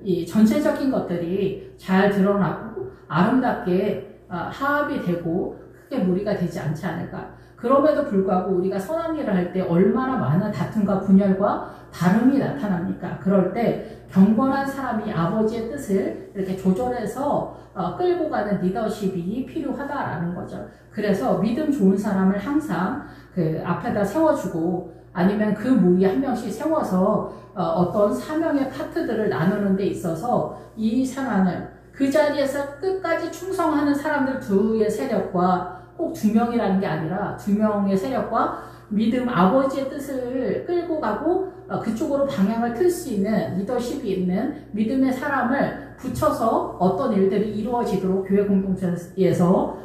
이 전체적인 것들이 잘 드러나고 아름답게 화합이 되고 크게 무리가 되지 않지 않을까. 그럼에도 불구하고 우리가 선한 일을 할 때 얼마나 많은 다툼과 분열과 다름이 나타납니까? 그럴 때 경건한 사람이 아버지의 뜻을 이렇게 조절해서 끌고 가는 리더십이 필요하다라는 거죠. 그래서 믿음 좋은 사람을 항상 그 앞에다 세워주고 아니면 그 무리 한 명씩 세워서 어떤 사명의 파트들을 나누는 데 있어서 이 상황을 그 자리에서 끝까지 충성하는 사람들 두의 세력과 꼭 두 명이라는 게 아니라 두 명의 세력과 믿음 아버지의 뜻을 끌고 가고 그쪽으로 방향을 틀 수 있는 리더십이 있는 믿음의 사람을 붙여서 어떤 일들이 이루어지도록 교회 공동체에서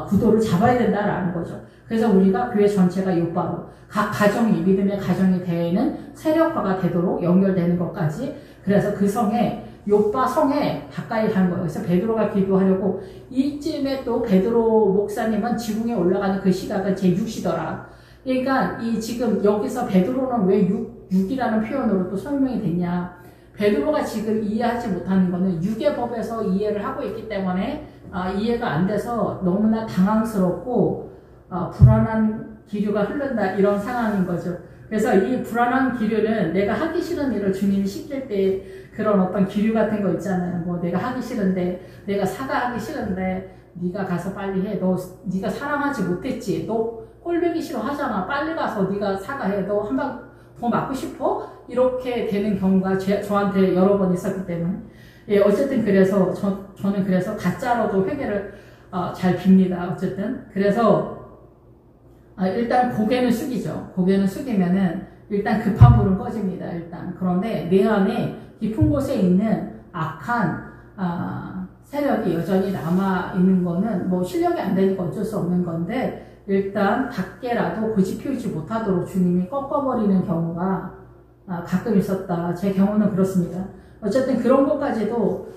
구도를 잡아야 된다라는 거죠. 그래서 우리가 교회 전체가 요바로 각 가정이 믿음의 가정이 되는 세력화가 되도록 연결되는 것까지 그래서 그 성에 요빠 성에 가까이 간 거예요. 그래서 베드로가 기도하려고 이쯤에 또 베드로 목사님은 지붕에 올라가는 그 시각은 제6시더라. 그러니까 이 지금 여기서 베드로는 왜 6이라는 표현으로 또 설명이 됐냐. 베드로가 지금 이해하지 못하는 거는 육의 법에서 이해를 하고 있기 때문에 이해가 안 돼서 너무나 당황스럽고 불안한 기류가 흐른다 이런 상황인 거죠. 그래서 이 불안한 기류는 내가 하기 싫은 일을 주님이 시킬 때 그런 어떤 기류 같은 거 있잖아요. 뭐 내가 하기 싫은데 내가 사과하기 싫은데 네가 가서 빨리 해. 네가 사랑하지 못했지. 너 꼴보기 싫어하잖아. 빨리 가서 네가 사과해. 너 한 방 더 맞고 싶어? 이렇게 되는 경우가 저한테 여러 번 있었기 때문에 예, 어쨌든 그래서 저는 그래서 가짜로도 회개를 잘 빕니다. 어쨌든 그래서 일단 고개는 숙이죠. 고개는 숙이면은 일단 급한 불은 꺼집니다. 일단 그런데 내 안에 깊은 곳에 있는 악한 세력이 여전히 남아 있는 거는 뭐 실력이 안 되니까 어쩔 수 없는 건데 일단 밖에라도 고집 피우지 못하도록 주님이 꺾어버리는 경우가 가끔 있었다. 제 경우는 그렇습니다. 어쨌든 그런 것까지도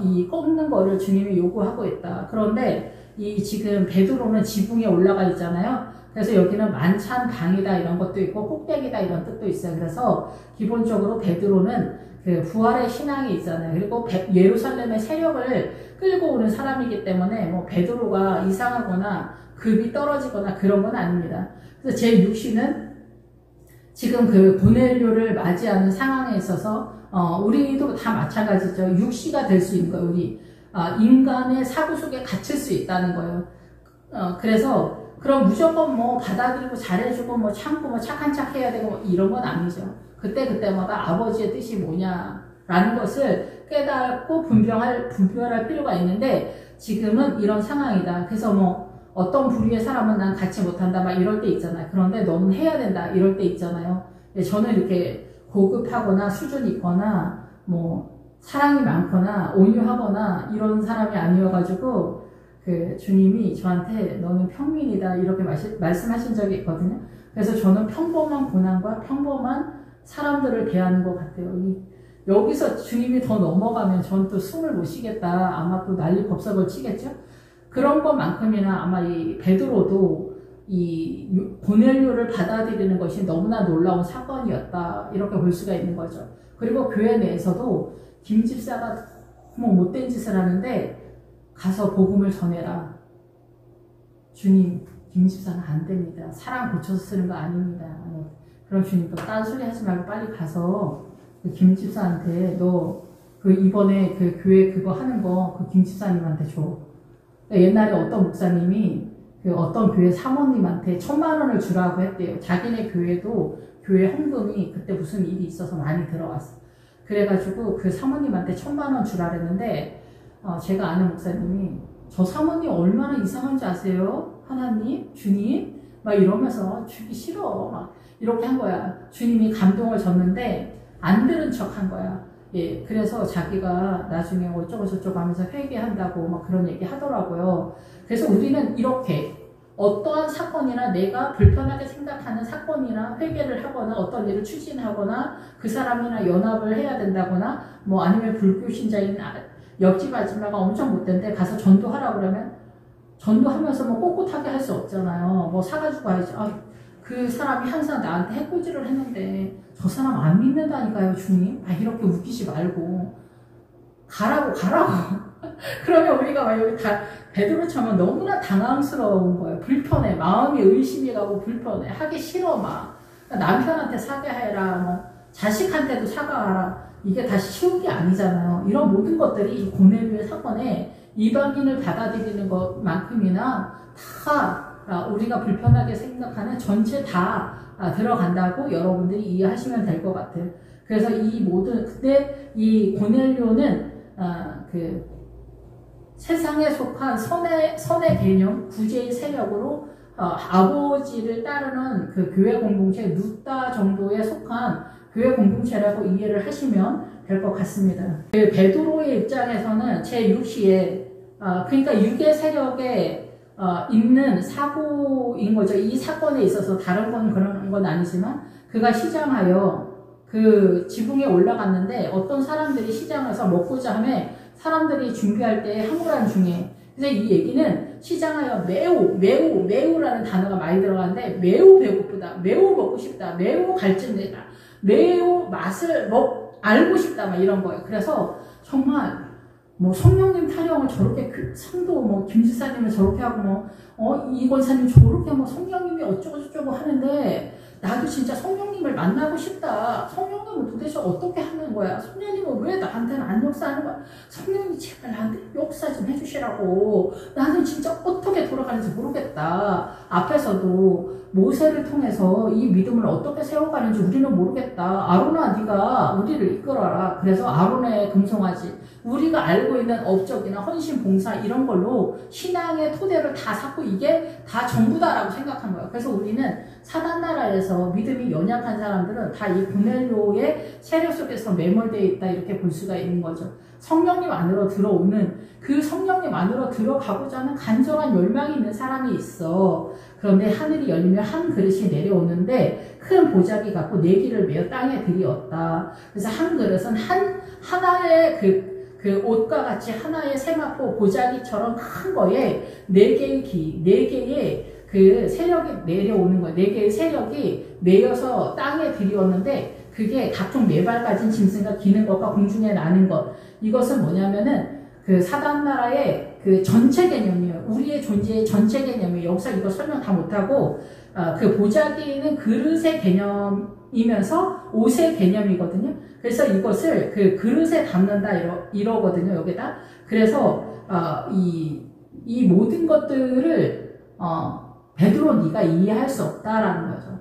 이 꺾는 거를 주님이 요구하고 있다. 그런데 이 지금 베드로는 지붕에 올라가 있잖아요. 그래서 여기는 만찬 방이다 이런 것도 있고 꼭대기다 이런 뜻도 있어요. 그래서 기본적으로 베드로는 그 부활의 신앙이 있잖아요. 그리고 예루살렘의 세력을 끌고 오는 사람이기 때문에 뭐 베드로가 이상하거나 급이 떨어지거나 그런 건 아닙니다. 그래서 제6시는 지금 그 고넬료를 맞이하는 상황에 있어서 우리도 다 마찬가지죠. 6시가 될 수 있는 거예요. 우리 인간의 사고 속에 갇힐 수 있다는 거예요. 그래서 그럼 무조건 뭐 받아들이고 잘해주고 뭐 참고 뭐 착한 척 해야 되고 뭐 이런 건 아니죠. 그때마다 아버지의 뜻이 뭐냐라는 것을 깨닫고 분별할 필요가 있는데 지금은 이런 상황이다. 그래서 뭐 어떤 부류의 사람은 난 같이 못한다 막 이럴 때 있잖아요. 그런데 너는 해야 된다 이럴 때 있잖아요. 저는 이렇게 고급하거나 수준이 있거나 뭐 사랑이 많거나 온유하거나 이런 사람이 아니어가지고 그 주님이 저한테 너는 평민이다 이렇게 말씀하신 적이 있거든요. 그래서 저는 평범한 고난과 평범한 사람들을 대하는 것 같아요. 여기서 주님이 더 넘어가면 전 또 숨을 못 쉬겠다. 아마 또 난리 법석을 치겠죠. 그런 것만큼이나 아마 이 베드로도 이 고넬료를 받아들이는 것이 너무나 놀라운 사건이었다. 이렇게 볼 수가 있는 거죠. 그리고 교회 내에서도 김 집사가 너무 못된 짓을 하는데 가서 복음을 전해라. 주님, 김 집사는 안 됩니다. 사랑 고쳐서 쓰는 거 아닙니다. 그럼 주님도 딴소리 하지 말고 빨리 가서 그 김 집사한테 너 그 이번에 그 교회 그거 하는 거 그 김 집사님한테 줘. 옛날에 어떤 목사님이 그 어떤 교회 사모님한테 1,000만 원을 주라고 했대요. 자기네 교회도 교회 헌금이 그때 무슨 일이 있어서 많이 들어왔어. 그래가지고 그 사모님한테 1,000만 원 주라 그랬는데 제가 아는 목사님이 저 사모님 얼마나 이상한지 아세요? 하나님, 주님 막 이러면서 주기 싫어 막 이렇게 한 거야. 주님이 감동을 줬는데 안 들은 척 한 거야. 예, 그래서 자기가 나중에 어쩌고 저쩌고 하면서 회개한다고 막 그런 얘기 하더라고요. 그래서 우리는 이렇게 어떠한 사건이나 내가 불편하게 생각하는 사건이나 회개를 하거나 어떤 일을 추진하거나 그 사람이나 연합을 해야 된다거나 뭐 아니면 불교 신자인 옆집 아줌마가 엄청 못된데 가서 전도하라 그러면 전도하면서 뭐 꼿꼿하게 할 수 없잖아요. 뭐 사가지고 가야지. 아, 그 사람이 항상 나한테 해코지를 했는데 저 사람 안 믿는다니까요, 주님. 아, 이렇게 웃기지 말고 가라고. 그러면 우리가 막 여기 다 베드로처럼 너무나 당황스러운 거예요. 불편해. 마음이 의심이 가고 불편해. 하기 싫어 막. 남편한테 사과해라. 뭐 자식한테도 사과하라. 이게 다 쉬운 게 아니잖아요. 이런 모든 것들이 이 고넬료의 사건에 이방인을 받아들이는 것만큼이나 다 우리가 불편하게 생각하는 전체 다 들어간다고 여러분들이 이해하시면 될 것 같아요. 그래서 이 모든 근데 이 고넬료는 그 세상에 속한 선의 개념, 구제의 세력으로 아버지를 따르는 그 교회 공동체 누따 정도에 속한 교회 공동체라고 이해를 하시면 될 것 같습니다. 그 베드로의 입장에서는 제6시에 그러니까 육의 세력에 있는 사고인 거죠. 이 사건에 있어서 다른 건 그런 건 아니지만 그가 시장하여 그 지붕에 올라갔는데 어떤 사람들이 시장에서 먹고자 하며 사람들이 준비할 때 항우란 중에 그래서 이 얘기는 시장하여 매우라는 단어가 많이 들어가는데 매우 배고프다, 매우 먹고 싶다, 매우 갈증내다, 매우 맛을 알고 싶다 막 이런 거예요. 그래서 정말 뭐 성령님 타령을 저렇게 상도 뭐 김지사님은 저렇게 하고 뭐 이 권사님 저렇게 뭐 성령님이 어쩌고 저쩌고 하는데 나도 진짜 성령님을 만나고 싶다. 성령님은 도대체 어떻게 하는 거야? 성령님은 왜 나한테는 안 역사하는 거야? 성령님 제발 나한테 역사 좀 해주시라고. 나는 진짜 어떻게 돌아가는지 모르겠다. 앞에서도 모세를 통해서 이 믿음을 어떻게 세워가는지 우리는 모르겠다. 아론아 네가 우리를 이끌어라. 그래서 아론에 금송아지 우리가 알고 있는 업적이나 헌신, 봉사 이런 걸로 신앙의 토대를 다 쌓고 이게 다 전부다라고 생각한 거예요. 그래서 우리는 사단나라에서 믿음이 연약한 사람들은 다 이 고넬료의 세력 속에서 매몰되어 있다 이렇게 볼 수가 있는 거죠. 성령님 안으로 들어오는 그 성령님 안으로 들어가고자 하는 간절한 열망이 있는 사람이 있어. 그런데 하늘이 열리면 한 그릇이 내려오는데 큰 보자기 갖고 네 기를 메어 땅에 들이었다. 그래서 한 그릇은 하나의 그 옷과 같이 하나의 세마포 보자기처럼 큰 거에 네 개의 그 세력이 내려오는 거예요. 네 개의 세력이 내려서 땅에 들이었는데 그게 각종 네발 가진 짐승과 기는 것과 공중에 나는 것. 이것은 뭐냐면은 그 사단나라의 그 전체 개념이에요. 우리의 존재의 전체 개념이에요. 여기서 이거 설명 다 못하고 그 보자기는 그릇의 개념이면서 옷의 개념이거든요. 그래서 이것을 그 그릇에 담는다 이러거든요. 여기다. 그래서 이 모든 것들을 베드로 네가 이해할 수 없다라는 거죠.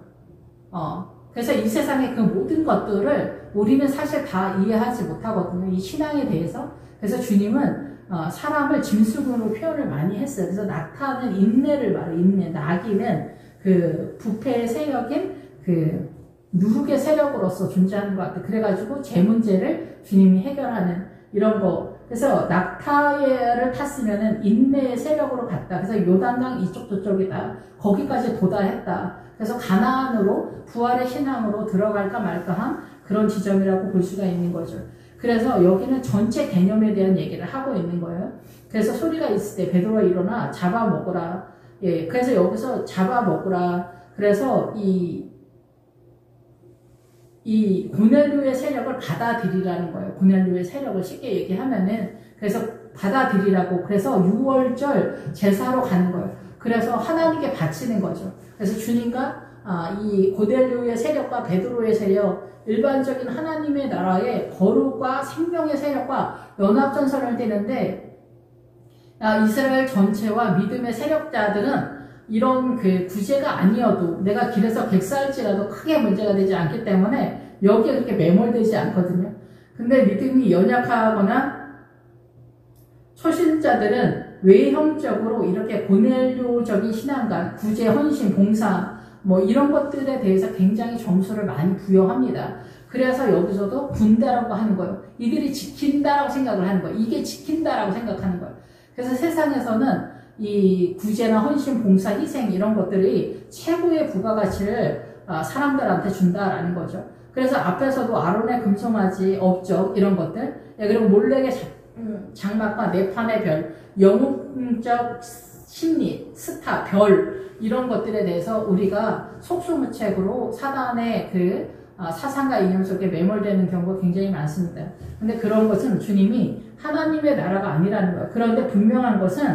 그래서 이 세상의 그 모든 것들을 우리는 사실 다 이해하지 못하거든요. 이 신앙에 대해서. 그래서 주님은 사람을 짐승으로 표현을 많이 했어요. 그래서 낙타는 인내를 말해요. 인내. 나귀는 그 부패의 세력인 그 누룩의 세력으로서 존재하는 것 같아요. 그래가지고 제 문제를 주님이 해결하는 이런 거. 그래서 낙타를 탔으면은 인내의 세력으로 갔다. 그래서 요단강 이쪽 저쪽이다. 거기까지 도달했다. 그래서 가나안으로 부활의 신앙으로 들어갈까 말까한 그런 지점이라고 볼 수가 있는 거죠. 그래서 여기는 전체 개념에 대한 얘기를 하고 있는 거예요. 그래서 소리가 있을 때 베드로가 일어나 잡아먹으라. 예, 그래서 여기서 잡아먹으라. 그래서 이 고넬료의 세력을 받아들이라는 거예요. 고넬료의 세력을 쉽게 얘기하면은 그래서 받아들이라고. 그래서 6월절 제사로 가는 거예요. 그래서 하나님께 바치는 거죠. 그래서 주님과 이 고넬료의 세력과 베드로의 세력, 일반적인 하나님의 나라의 거룩과 생명의 세력과 연합전선을 띠는데 이스라엘 전체와 믿음의 세력자들은 이런 그 구제가 아니어도 내가 길에서 객사할지라도 크게 문제가 되지 않기 때문에 여기에 그렇게 매몰되지 않거든요. 근데 믿음이 연약하거나 초신자들은 외형적으로 이렇게 고넬료적인 신앙관, 구제, 헌신, 봉사 뭐 이런 것들에 대해서 굉장히 점수를 많이 부여합니다. 그래서 여기서도 군대라고 하는 거예요. 이들이 지킨다라고 생각을 하는 거예요. 이게 지킨다라고 생각하는 거예요. 그래서 세상에서는 이 구제나 헌신, 봉사, 희생 이런 것들이 최고의 부가가치를 사람들한테 준다라는 거죠. 그래서 앞에서도 아론의 금송아지, 업적 이런 것들, 그리고 몰렉의 장막과 네판의 별, 영웅적 심리, 스타, 별 이런 것들에 대해서 우리가 속수무책으로 사단의 그 사상과 이념 속에 매몰되는 경우가 굉장히 많습니다. 근데 그런 것은 주님이 하나님의 나라가 아니라는 거예요. 그런데 분명한 것은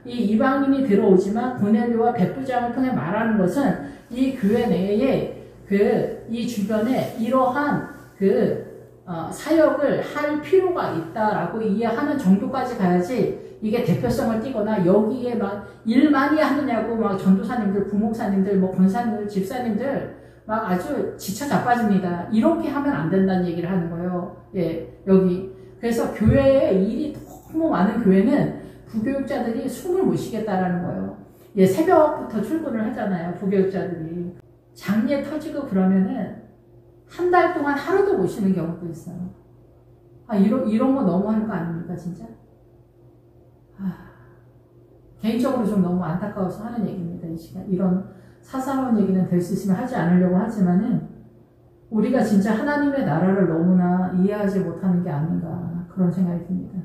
이 이방인이 들어오지만 고넬료와 백부장을 통해 말하는 것은 이 교회 내에 이 주변에 이러한 사역을 할 필요가 있다라고 이해하는 정도까지 가야지 이게 대표성을 띠거나 여기에 막 일 많이 하느냐고 막 전도사님들, 부목사님들, 뭐 권사님들, 집사님들 막 아주 지쳐 자빠집니다. 이렇게 하면 안 된다는 얘기를 하는 거예요. 예, 여기. 그래서 교회에 일이 너무 많은 교회는 부교육자들이 숨을 못 쉬겠다라는 거예요. 예, 새벽부터 출근을 하잖아요. 부교육자들이. 장례 터지고 그러면은 한 달 동안 하루도 못 쉬는 경우도 있어요. 이런 거 너무하는 거 아닙니까, 진짜? 개인적으로 좀 너무 안타까워서 하는 얘기입니다, 이 시간. 이런 사사로운 얘기는 될 수 있으면 하지 않으려고 하지만은, 우리가 진짜 하나님의 나라를 너무나 이해하지 못하는 게 아닌가, 그런 생각이 듭니다.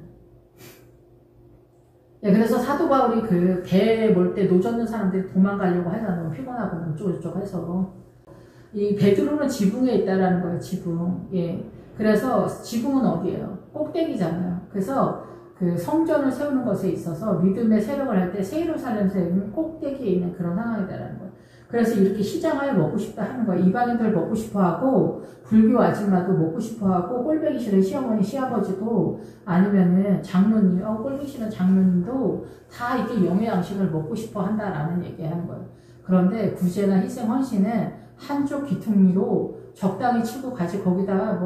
예, 그래서 사도 바울이 배 몰 때 노젓는 사람들이 도망가려고 하잖아요. 피곤하고 어쩌고저쩌고 해서. 이 베드로는 지붕에 있다라는 거예요, 지붕. 예. 그래서 지붕은 어디예요? 꼭대기잖아요. 그래서 성전을 세우는 것에 있어서 믿음의 세력을 할 때 세이루살렘 세우는 꼭대기에 있는 그런 상황이다라는 거예요. 그래서 이렇게 시장을 먹고 싶다 하는 거예요. 이방인들 먹고 싶어 하고, 불교 아줌마도 먹고 싶어 하고, 꼴배기 싫은 시어머니, 시아버지도, 아니면은 장로님, 꼴배기 싫은 장로님도 다 이렇게 영의 양식을 먹고 싶어 한다라는 얘기 하는 거예요. 그런데 구제나 희생, 헌신은 한쪽 귀퉁이로 적당히 치고 가지, 거기다가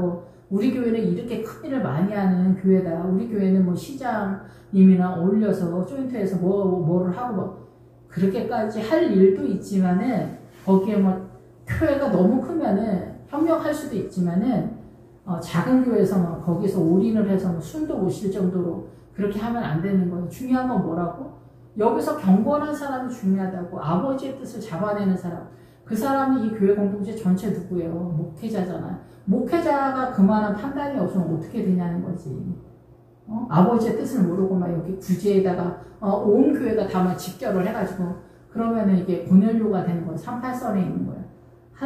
우리 교회는 이렇게 큰 일을 많이 하는 교회다. 우리 교회는 시장님이랑 어울려서 조인트에서 뭐를 하고 그렇게까지 할 일도 있지만은, 거기에 교회가 너무 크면은 협력할 수도 있지만은, 작은 교회에서 거기서 올인을 해서 숨도 못 쉴 정도로 그렇게 하면 안 되는 거예요. 중요한 건 뭐라고? 여기서 경건한 사람이 중요하다고. 아버지의 뜻을 잡아내는 사람. 그 사람이 이 교회 공동체 전체 누구예요? 목회자잖아요. 목회자가 그만한 판단이 없으면 어떻게 되냐는 거지. 아버지의 뜻을 모르고 막 여기 구제에다가 온 교회가 다 막 집결을 해가지고 그러면은 이게 고넬료가 되는 거예요. 38선에 있는 거예요.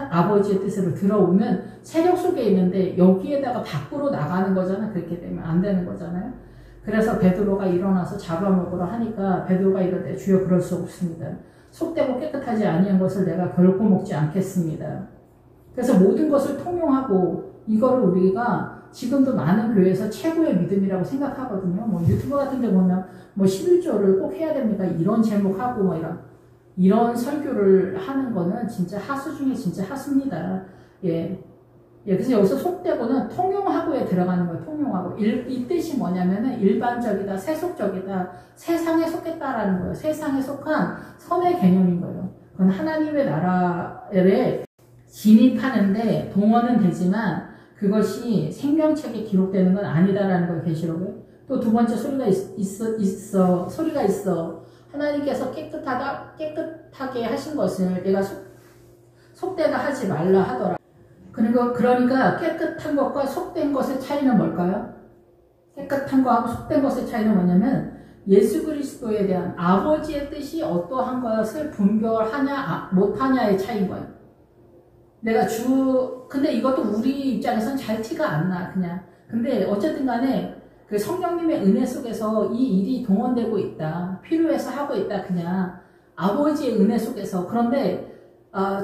아버지의 뜻으로 들어오는 세력 속에 있는데 여기에다가 밖으로 나가는 거잖아. 그렇게 되면 안 되는 거잖아요. 그래서 베드로가 일어나서 잡아먹으러 하니까 베드로가 이럴 때 주여 그럴 수 없습니다. 속되고 깨끗하지 아니한 것을 내가 결코 먹지 않겠습니다. 그래서 모든 것을 통용하고 이거를 우리가 지금도 많은 교회에서 최고의 믿음이라고 생각하거든요. 유튜브 같은 데 보면 11조를 꼭 해야 됩니다. 이런 제목하고 이런 설교를 하는 거는 진짜 하수 중에 진짜 하수입니다. 예. 그래서 여기서 속되고는 통용하고에 들어가는 거예요. 통용하고. 이 뜻이 뭐냐면은 일반적이다, 세속적이다, 세상에 속했다라는 거예요. 세상에 속한 선의 개념인 거예요. 그건 하나님의 나라에 진입하는데 동원은 되지만 그것이 생명책에 기록되는 건 아니다라는 거예요. 계시록에. 또 두 번째 소리가 있어. 하나님께서 깨끗하게 하신 것을 내가 속되다 하지 말라 하더라. 그러니까 깨끗한 것과 속된 것의 차이는 뭘까요? 깨끗한 거하고 속된 것의 차이는 뭐냐면 예수 그리스도에 대한 아버지의 뜻이 어떠한 것을 분별하냐 못하냐의 차이인 거예요. 근데 이것도 우리 입장에서는 잘 티가 안 나, 그냥. 근데 어쨌든 간에 성령님의 은혜 속에서 이 일이 동원되고 있다. 필요해서 하고 있다, 그냥. 아버지의 은혜 속에서. 그런데,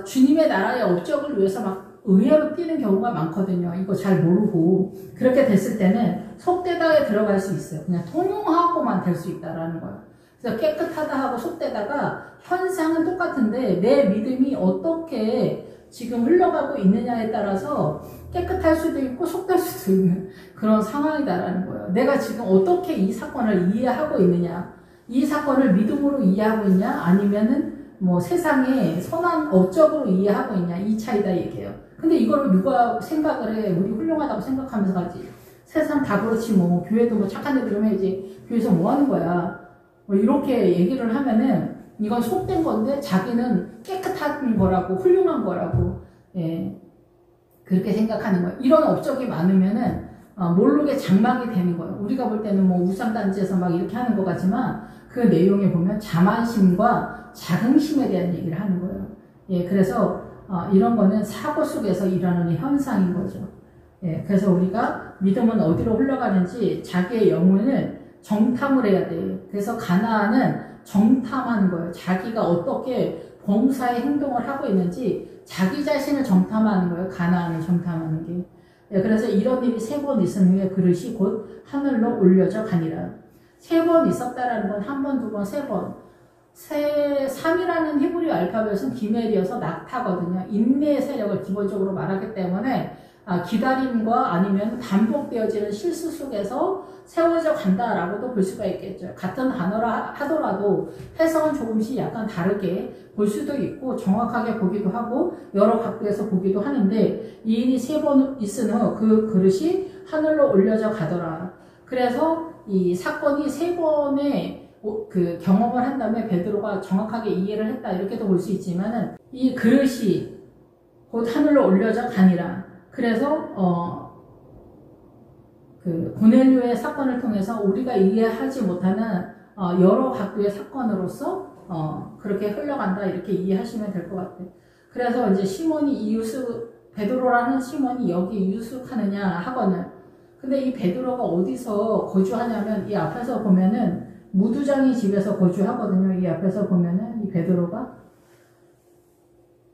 주님의 나라의 업적을 위해서 막 의외로 뛰는 경우가 많거든요. 이거 잘 모르고. 그렇게 됐을 때는 속되다에 들어갈 수 있어요. 그냥 통용하고만 될 수 있다라는 거예요. 그래서 깨끗하다 하고 속되다가 현상은 똑같은데 내 믿음이 어떻게 지금 흘러가고 있느냐에 따라서 깨끗할 수도 있고 속될 수도 있는 그런 상황이다라는 거예요. 내가 지금 어떻게 이 사건을 이해하고 있느냐, 이 사건을 믿음으로 이해하고 있냐, 아니면은 뭐 세상에 선한 업적으로 이해하고 있냐 이 차이다 얘기해요. 근데 이걸 누가 생각을 해? 우리 훌륭하다고 생각하면서 가지. 세상 다 그렇지 뭐 교회도 뭐 착한 애들 좀 해야지. 교회에서 뭐 하는 거야? 뭐 이렇게 얘기를 하면은 이건 속된 건데 자기는 깨끗한 거라고 훌륭한 거라고 예, 그렇게 생각하는 거예요. 이런 업적이 많으면은 모르게 장막이 되는 거예요. 우리가 볼 때는 뭐 우상단지에서 막 이렇게 하는 것 같지만 그 내용에 보면 자만심과 자긍심에 대한 얘기를 하는 거예요. 예, 그래서 이런 거는 사고 속에서 일어나는 현상인 거죠. 예, 그래서 우리가 믿음은 어디로 흘러가는지 자기의 영혼을 정탐을 해야 돼요. 그래서 가나안은 정탐하는 거예요. 자기가 어떻게 봉사의 행동을 하고 있는지 자기 자신을 정탐하는 거예요. 가나안을 정탐하는 게. 예, 그래서 이런 일이 3번 있은 후에 그릇이 곧 하늘로 올려져 가니라. 3번 있었다라는 건 1번, 2번, 3번. 3이라는 히브리 알파벳은 기멜이어서 낙타거든요. 인내의 세력을 기본적으로 말하기 때문에 기다림과 아니면 반복되어지는 실수 속에서 세워져 간다라고도 볼 수가 있겠죠. 같은 단어라 하더라도 해석은 조금씩 약간 다르게 볼 수도 있고 정확하게 보기도 하고 여러 각도에서 보기도 하는데 이 일이 3번 있은 후 그 그릇이 하늘로 올려져 가더라. 그래서 이 사건이 3번의 그 경험을 한 다음에 베드로가 정확하게 이해를 했다 이렇게도 볼 수 있지만은 이 그릇이 곧 하늘로 올려져 가니라. 그래서 그 고넬료의 사건을 통해서 우리가 이해하지 못하는 여러 각도의 사건으로서 그렇게 흘러간다 이렇게 이해하시면 될 것 같아요. 그래서 이제 시몬이 베드로라는 시몬이 여기 유숙하느냐 하거늘. 근데 이 베드로가 어디서 거주하냐면 이 앞에서 보면은 무두장이 집에서 거주하거든요. 이 앞에서 보면은 이 베드로가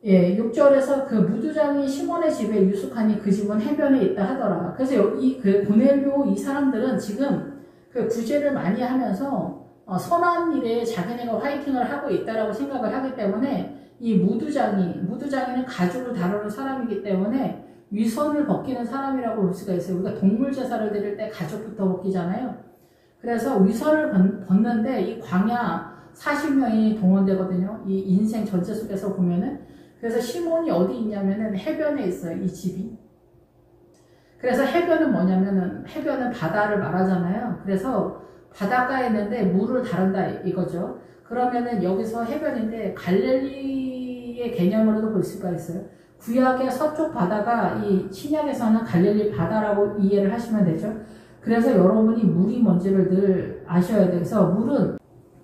6절에서 그 무두장이 시몬의 집에 유숙하니 그 집은 해변에 있다 하더라. 그래서 여기 그 고넬료 이 사람들은 지금 그 구제를 많이 하면서 선한 일에 자기네가 화이팅을 하고 있다라고 생각을 하기 때문에 이 무두장이는 가죽을 다루는 사람이기 때문에 위선을 벗기는 사람이라고 볼 수가 있어요. 우리가 동물 제사를 드릴 때 가죽부터 벗기잖아요. 그래서 위선을 벗는데 이 광야 40명이 동원되거든요. 이 인생 전체 속에서 보면은. 그래서 시몬이 어디 있냐면은 해변에 있어요. 이 집이. 그래서 해변은 뭐냐면은 해변은 바다를 말하잖아요. 그래서 바닷가에 있는데 물을 다룬다 이거죠. 그러면은 여기서 해변인데 갈릴리의 개념으로도 볼 수가 있어요. 구약의 서쪽 바다가 이 신약에서는 갈릴리 바다라고 이해를 하시면 되죠. 그래서 여러분이 물이 뭔지를 늘 아셔야 돼서 물은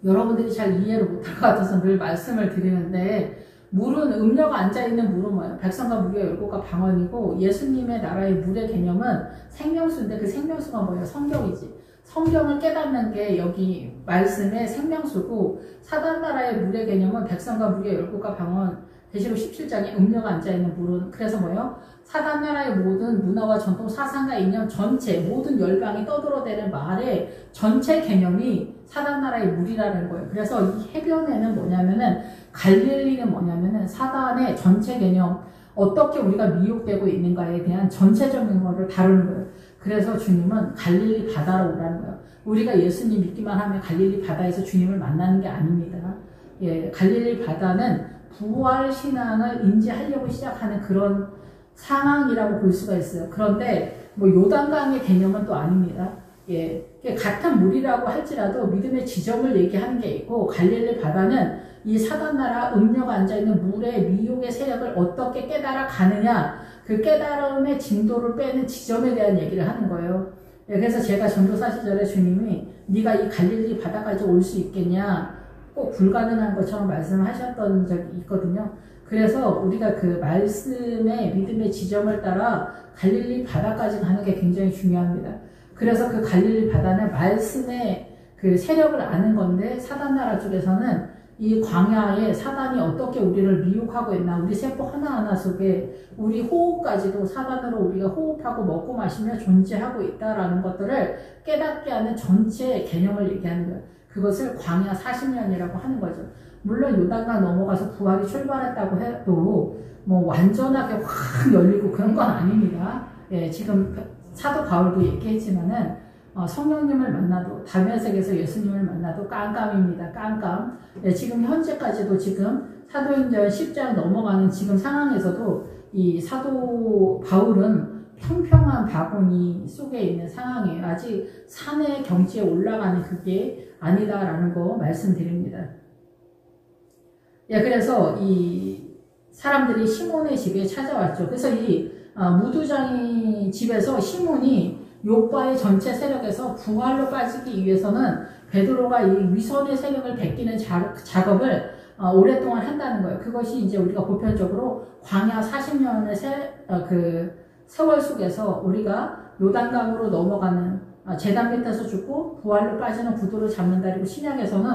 여러분들이 잘 이해를 못할 것 같아서 늘 말씀을 드리는데 물은 음료가 앉아있는 물은 뭐예요? 백성과 무리와 율곡과 방언이고 예수님의 나라의 물의 개념은 생명수인데 그 생명수가 뭐예요? 성경이지. 성경을 깨닫는 게 여기 말씀의 생명수고 사단 나라의 물의 개념은 백성과 무리와 율곡과 방언 계시록 17장에 음료가 앉아있는 물은 그래서 뭐예요? 사단 나라의 모든 문화와 전통, 사상과 이념 전체 모든 열방이 떠들어대는 말의 전체 개념이 사단 나라의 물이라는 거예요. 그래서 이 해변에는 뭐냐면은 갈릴리는 뭐냐면은 사단의 전체 개념 어떻게 우리가 미혹되고 있는가에 대한 전체적인 거를 다루는 거예요. 그래서 주님은 갈릴리 바다로 오라는 거예요. 우리가 예수님 믿기만 하면 갈릴리 바다에서 주님을 만나는 게 아닙니다. 예, 갈릴리 바다는 부활 신앙을 인지하려고 시작하는 그런 상황이라고 볼 수가 있어요. 그런데 뭐 요단강의 개념은 또 아닙니다. 예, 같은 물이라고 할지라도 믿음의 지점을 얘기하는 게 있고 갈릴리 바다는 이 사단나라 음료가 앉아있는 물의 미혹의 세력을 어떻게 깨달아 가느냐 그 깨달음의 진도를 빼는 지점에 대한 얘기를 하는 거예요. 예, 그래서 제가 전도사 시절에 주님이 네가 이 갈릴리 바다까지 올 수 있겠냐 꼭 불가능한 것처럼 말씀하셨던 적이 있거든요. 그래서 우리가 그 말씀의 믿음의 지점을 따라 갈릴리 바다까지 가는 게 굉장히 중요합니다. 그래서 그 갈릴리 바다는 말씀의 그 세력을 아는 건데 사단나라 쪽에서는 이 광야에 사단이 어떻게 우리를 미혹하고 있나 우리 세포 하나하나 속에 우리 호흡까지도 사단으로 우리가 호흡하고 먹고 마시며 존재하고 있다라는 것들을 깨닫게 하는 전체 개념을 얘기하는 거예요. 그것을 광야 40년이라고 하는 거죠. 물론 요단강 넘어가서 부활이 출발했다고 해도 뭐 완전하게 확 열리고 그런 건 아닙니다. 예, 지금 사도 바울도 얘기했지만은 성령님을 만나도 다메섹에서 예수님을 만나도 깜깜입니다. 깜깜. 예, 지금 현재까지도 지금 사도행전 10장 넘어가는 지금 상황에서도 이 사도 바울은 평평한 바구니 속에 있는 상황이에요. 아직 산의 경지에 올라가는 그게 아니다라는 거 말씀드립니다. 예, 그래서 이 사람들이 시몬의 집에 찾아왔죠. 그래서 이 무두장이 집에서 시몬이 욥바의 전체 세력에서 부활로 빠지기 위해서는 베드로가 이 위선의 세력을 베끼는 작업을 오랫동안 한다는 거예요. 그것이 이제 우리가 보편적으로 광야 40년의 세월 속에서 우리가 요단강으로 넘어가는 제단 밑에서 죽고 부활로 빠지는 구도를 잡는다. 그리고 신약에서는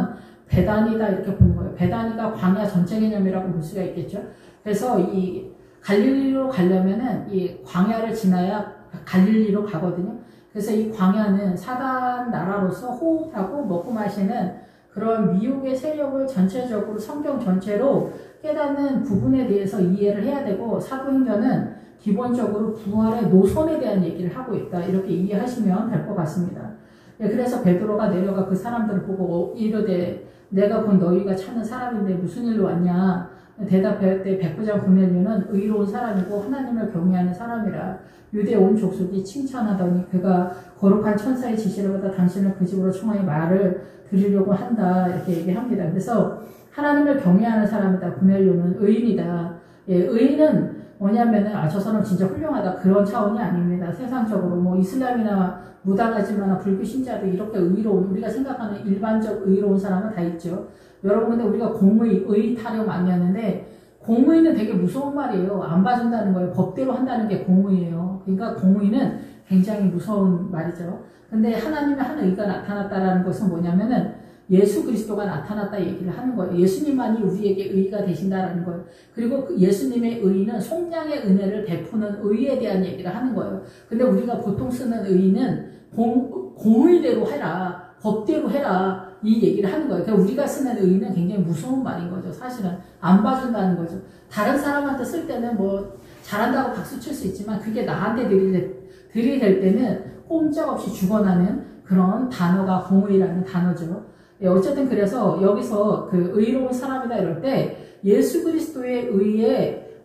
베다니다 이렇게 보는 거예요. 베다니가 광야 전체 개념이라고 볼 수가 있겠죠. 그래서 이 갈릴리로 가려면은 이 광야를 지나야 갈릴리로 가거든요. 그래서 이 광야는 사단 나라로서 호흡하고 먹고 마시는 그런 미혹의 세력을 전체적으로 성경 전체로 깨닫는 부분에 대해서 이해를 해야 되고, 사도행전은 기본적으로 부활의 노선에 대한 얘기를 하고 있다. 이렇게 이해하시면 될 것 같습니다. 예, 그래서 베드로가 내려가 그 사람들을 보고 이르되 내가 곧 너희가 찾는 사람인데 무슨 일로 왔냐. 대답할 때 백부장 고넬료는 의로운 사람이고 하나님을 경외하는 사람이라 유대 온 족속이 칭찬하더니 그가 거룩한 천사의 지시를 받아 당신을 그 집으로 청하여 말을 드리려고 한다. 이렇게 얘기합니다. 그래서 하나님을 경외하는 사람이다. 고넬료는 의인이다. 예, 의인은 뭐냐면은 저 사람 진짜 훌륭하다 그런 차원이 아닙니다. 세상적으로 뭐 이슬람이나 무당하지만 불교 신자도 이렇게 의로운, 우리가 생각하는 일반적 의로운 사람은 다 있죠. 여러분, 근데 우리가 의 타령 많이 하는데 공의는 되게 무서운 말이에요. 안 봐준다는 거예요. 법대로 한다는 게 공의예요. 그러니까 공의는 굉장히 무서운 말이죠. 근데 하나님의 한 의가 나타났다라는 것은 뭐냐면은 예수 그리스도가 나타났다 얘기를 하는 거예요. 예수님만이 우리에게 의가 되신다라는 거예요. 그리고 그 예수님의 의는 속량의 은혜를 베푸는 의에 대한 얘기를 하는 거예요. 근데 우리가 보통 쓰는 의는 공의대로 해라, 법대로 해라, 이 얘기를 하는 거예요. 그러니까 우리가 쓰는 의는 굉장히 무서운 말인 거죠. 사실은 안 봐준다는 거죠. 다른 사람한테 쓸 때는 뭐 잘한다고 박수 칠 수 있지만 그게 나한테 들이댈 때는 꼼짝없이 죽어나는 그런 단어가 공의라는 단어죠. 예, 어쨌든 그래서 여기서 그 의로운 사람이다 이럴 때 예수 그리스도의 의에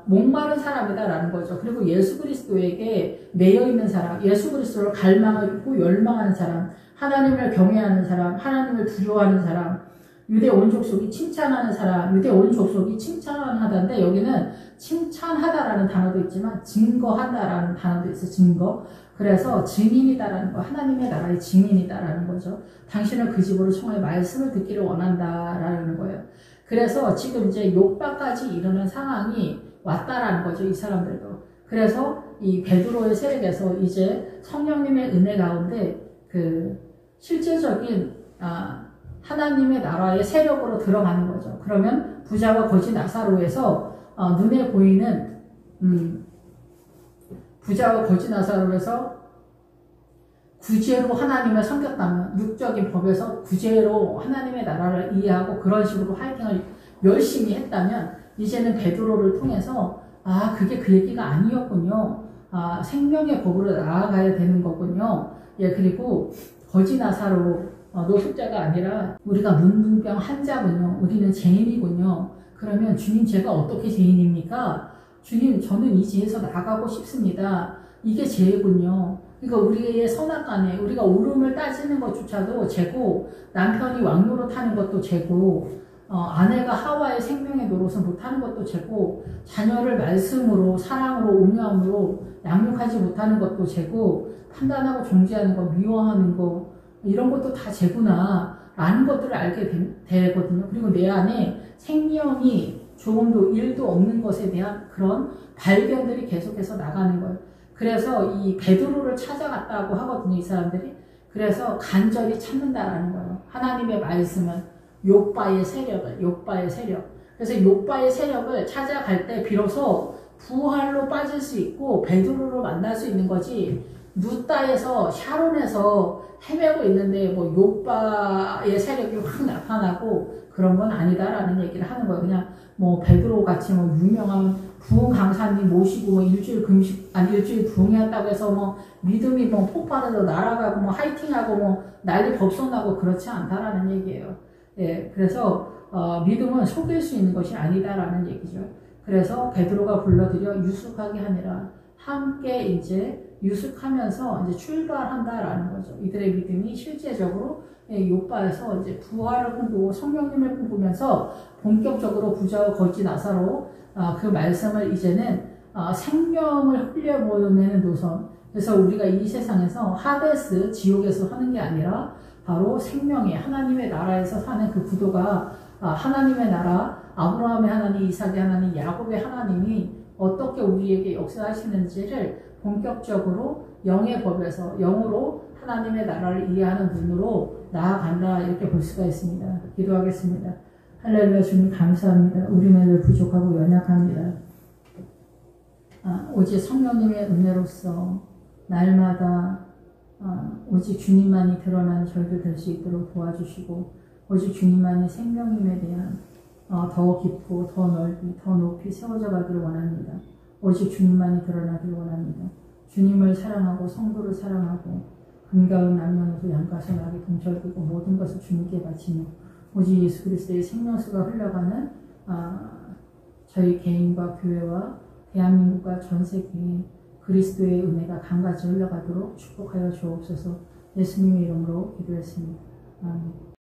목마른 사람이다라는 거죠. 그리고 예수 그리스도에게 매여 있는 사람, 예수 그리스도를 갈망하고 열망하는 사람, 하나님을 경외하는 사람, 하나님을 두려워하는 사람, 유대 온 족속이 칭찬하는 사람, 유대 온 족속이 칭찬하다인데 여기는 칭찬하다라는 단어도 있지만 증거한다라는 단어도 있어요. 증거. 그래서 증인이다라는 거, 하나님의 나라의 증인이다라는 거죠. 당신은 그 집으로 청하여 말씀을 듣기를 원한다라는 거예요. 그래서 지금 이제 욥바까지 이르는 상황이 왔다라는 거죠. 이 사람들도. 그래서 이 베드로의 세력에서 이제 성령님의 은혜 가운데 그 실제적인 하나님의 나라의 세력으로 들어가는 거죠. 그러면 부자와 거지 나사로에서 눈에 보이는 부자와 거지 나사로에서 구제로 하나님을 섬겼다면, 육적인 법에서 구제로 하나님의 나라를 이해하고 그런 식으로 화이팅을 열심히 했다면 이제는 베드로를 통해서 그게 그 얘기가 아니었군요. 생명의 법으로 나아가야 되는 거군요. 예, 그리고 거지 나사로 노숙자가 아니라 우리가 문둥병 환자군요. 우리는 죄인이군요. 그러면 주님, 제가 어떻게 죄인입니까? 주님, 저는 이 죄에서 나가고 싶습니다. 이게 죄군요. 그러니까 우리의 선악간에 우리가 옳음을 따지는 것조차도 죄고, 남편이 왕노릇 하는 것도 죄고, 아내가 하와의 생명의 노릇을 못하는 것도 죄고, 자녀를 말씀으로 사랑으로 온유함으로 양육하지 못하는 것도 죄고, 판단하고 정죄하는 거, 미워하는 거, 이런 것도 다 죄구나 라는 것들을 알게 되거든요. 그리고 내 안에 생명이 조금도 일도 없는 것에 대한 그런 발견들이 계속해서 나가는 거예요. 그래서 이 베드로를 찾아갔다고 하거든요, 이 사람들이. 그래서 간절히 찾는다라는 거예요. 하나님의 말씀은 욥바의 세력. 그래서 욥바의 세력을 찾아갈 때 비로소 부활로 빠질 수 있고 베드로를 만날 수 있는 거지, 누따에서 샤론에서 헤매고 있는데 뭐 욥바의 세력이 확 나타나고 그런 건 아니다라는 얘기를 하는 거예요. 그냥 뭐 베드로 같이 뭐 유명한 부흥 강사님 모시고 뭐 일주일 금식 아니 일주일 부흥이었다고 해서 뭐 믿음이 뭐 폭발해서 날아가고 뭐 화이팅하고 뭐 난리 법석나고 그렇지 않다라는 얘기예요. 예, 그래서 믿음은 속일 수 있는 것이 아니다라는 얘기죠. 그래서 베드로가 불러들여 유숙하게 하니라. 함께 이제 유숙하면서 이제 출발한다라는 거죠. 이들의 믿음이 실제적으로 요바에서 이제 부활을 꿈꾸고 성령님을 꿈꾸면서 본격적으로 부자와 거지 나사로 그 말씀을 이제는 생명을 흘려보내는 노선. 그래서 우리가 이 세상에서 하데스, 지옥에서 하는 게 아니라 바로 생명의 하나님의 나라에서 사는 그 구도가 하나님의 나라, 아브라함의 하나님, 이삭의 하나님, 야곱의 하나님이 어떻게 우리에게 역사하시는지를 본격적으로 영의 법에서 영으로 하나님의 나라를 이해하는 눈으로 나아간다 이렇게 볼 수가 있습니다. 기도하겠습니다. 할렐루야. 주님 감사합니다. 우리는 늘 부족하고 연약합니다. 오직 성령님의 은혜로서 날마다 오직 주님만이 드러나는 저희들 될 수 있도록 도와주시고 오직 주님만이 생명임에 대한 더 깊고 더 넓이 더 높이 세워져 가기를 원합니다. 오직 주님만이 드러나기를 원합니다. 주님을 사랑하고 성도를 사랑하고 금가은 남녀노소 양가서 나게 동철되고 모든 것을 주님께 바치며 오직 예수 그리스도의 생명수가 흘러가는 저희 개인과 교회와 대한민국과 전 세계에 그리스도의 은혜가 강같이 흘러가도록 축복하여 주옵소서. 예수님의 이름으로 기도했습니다. 아멘.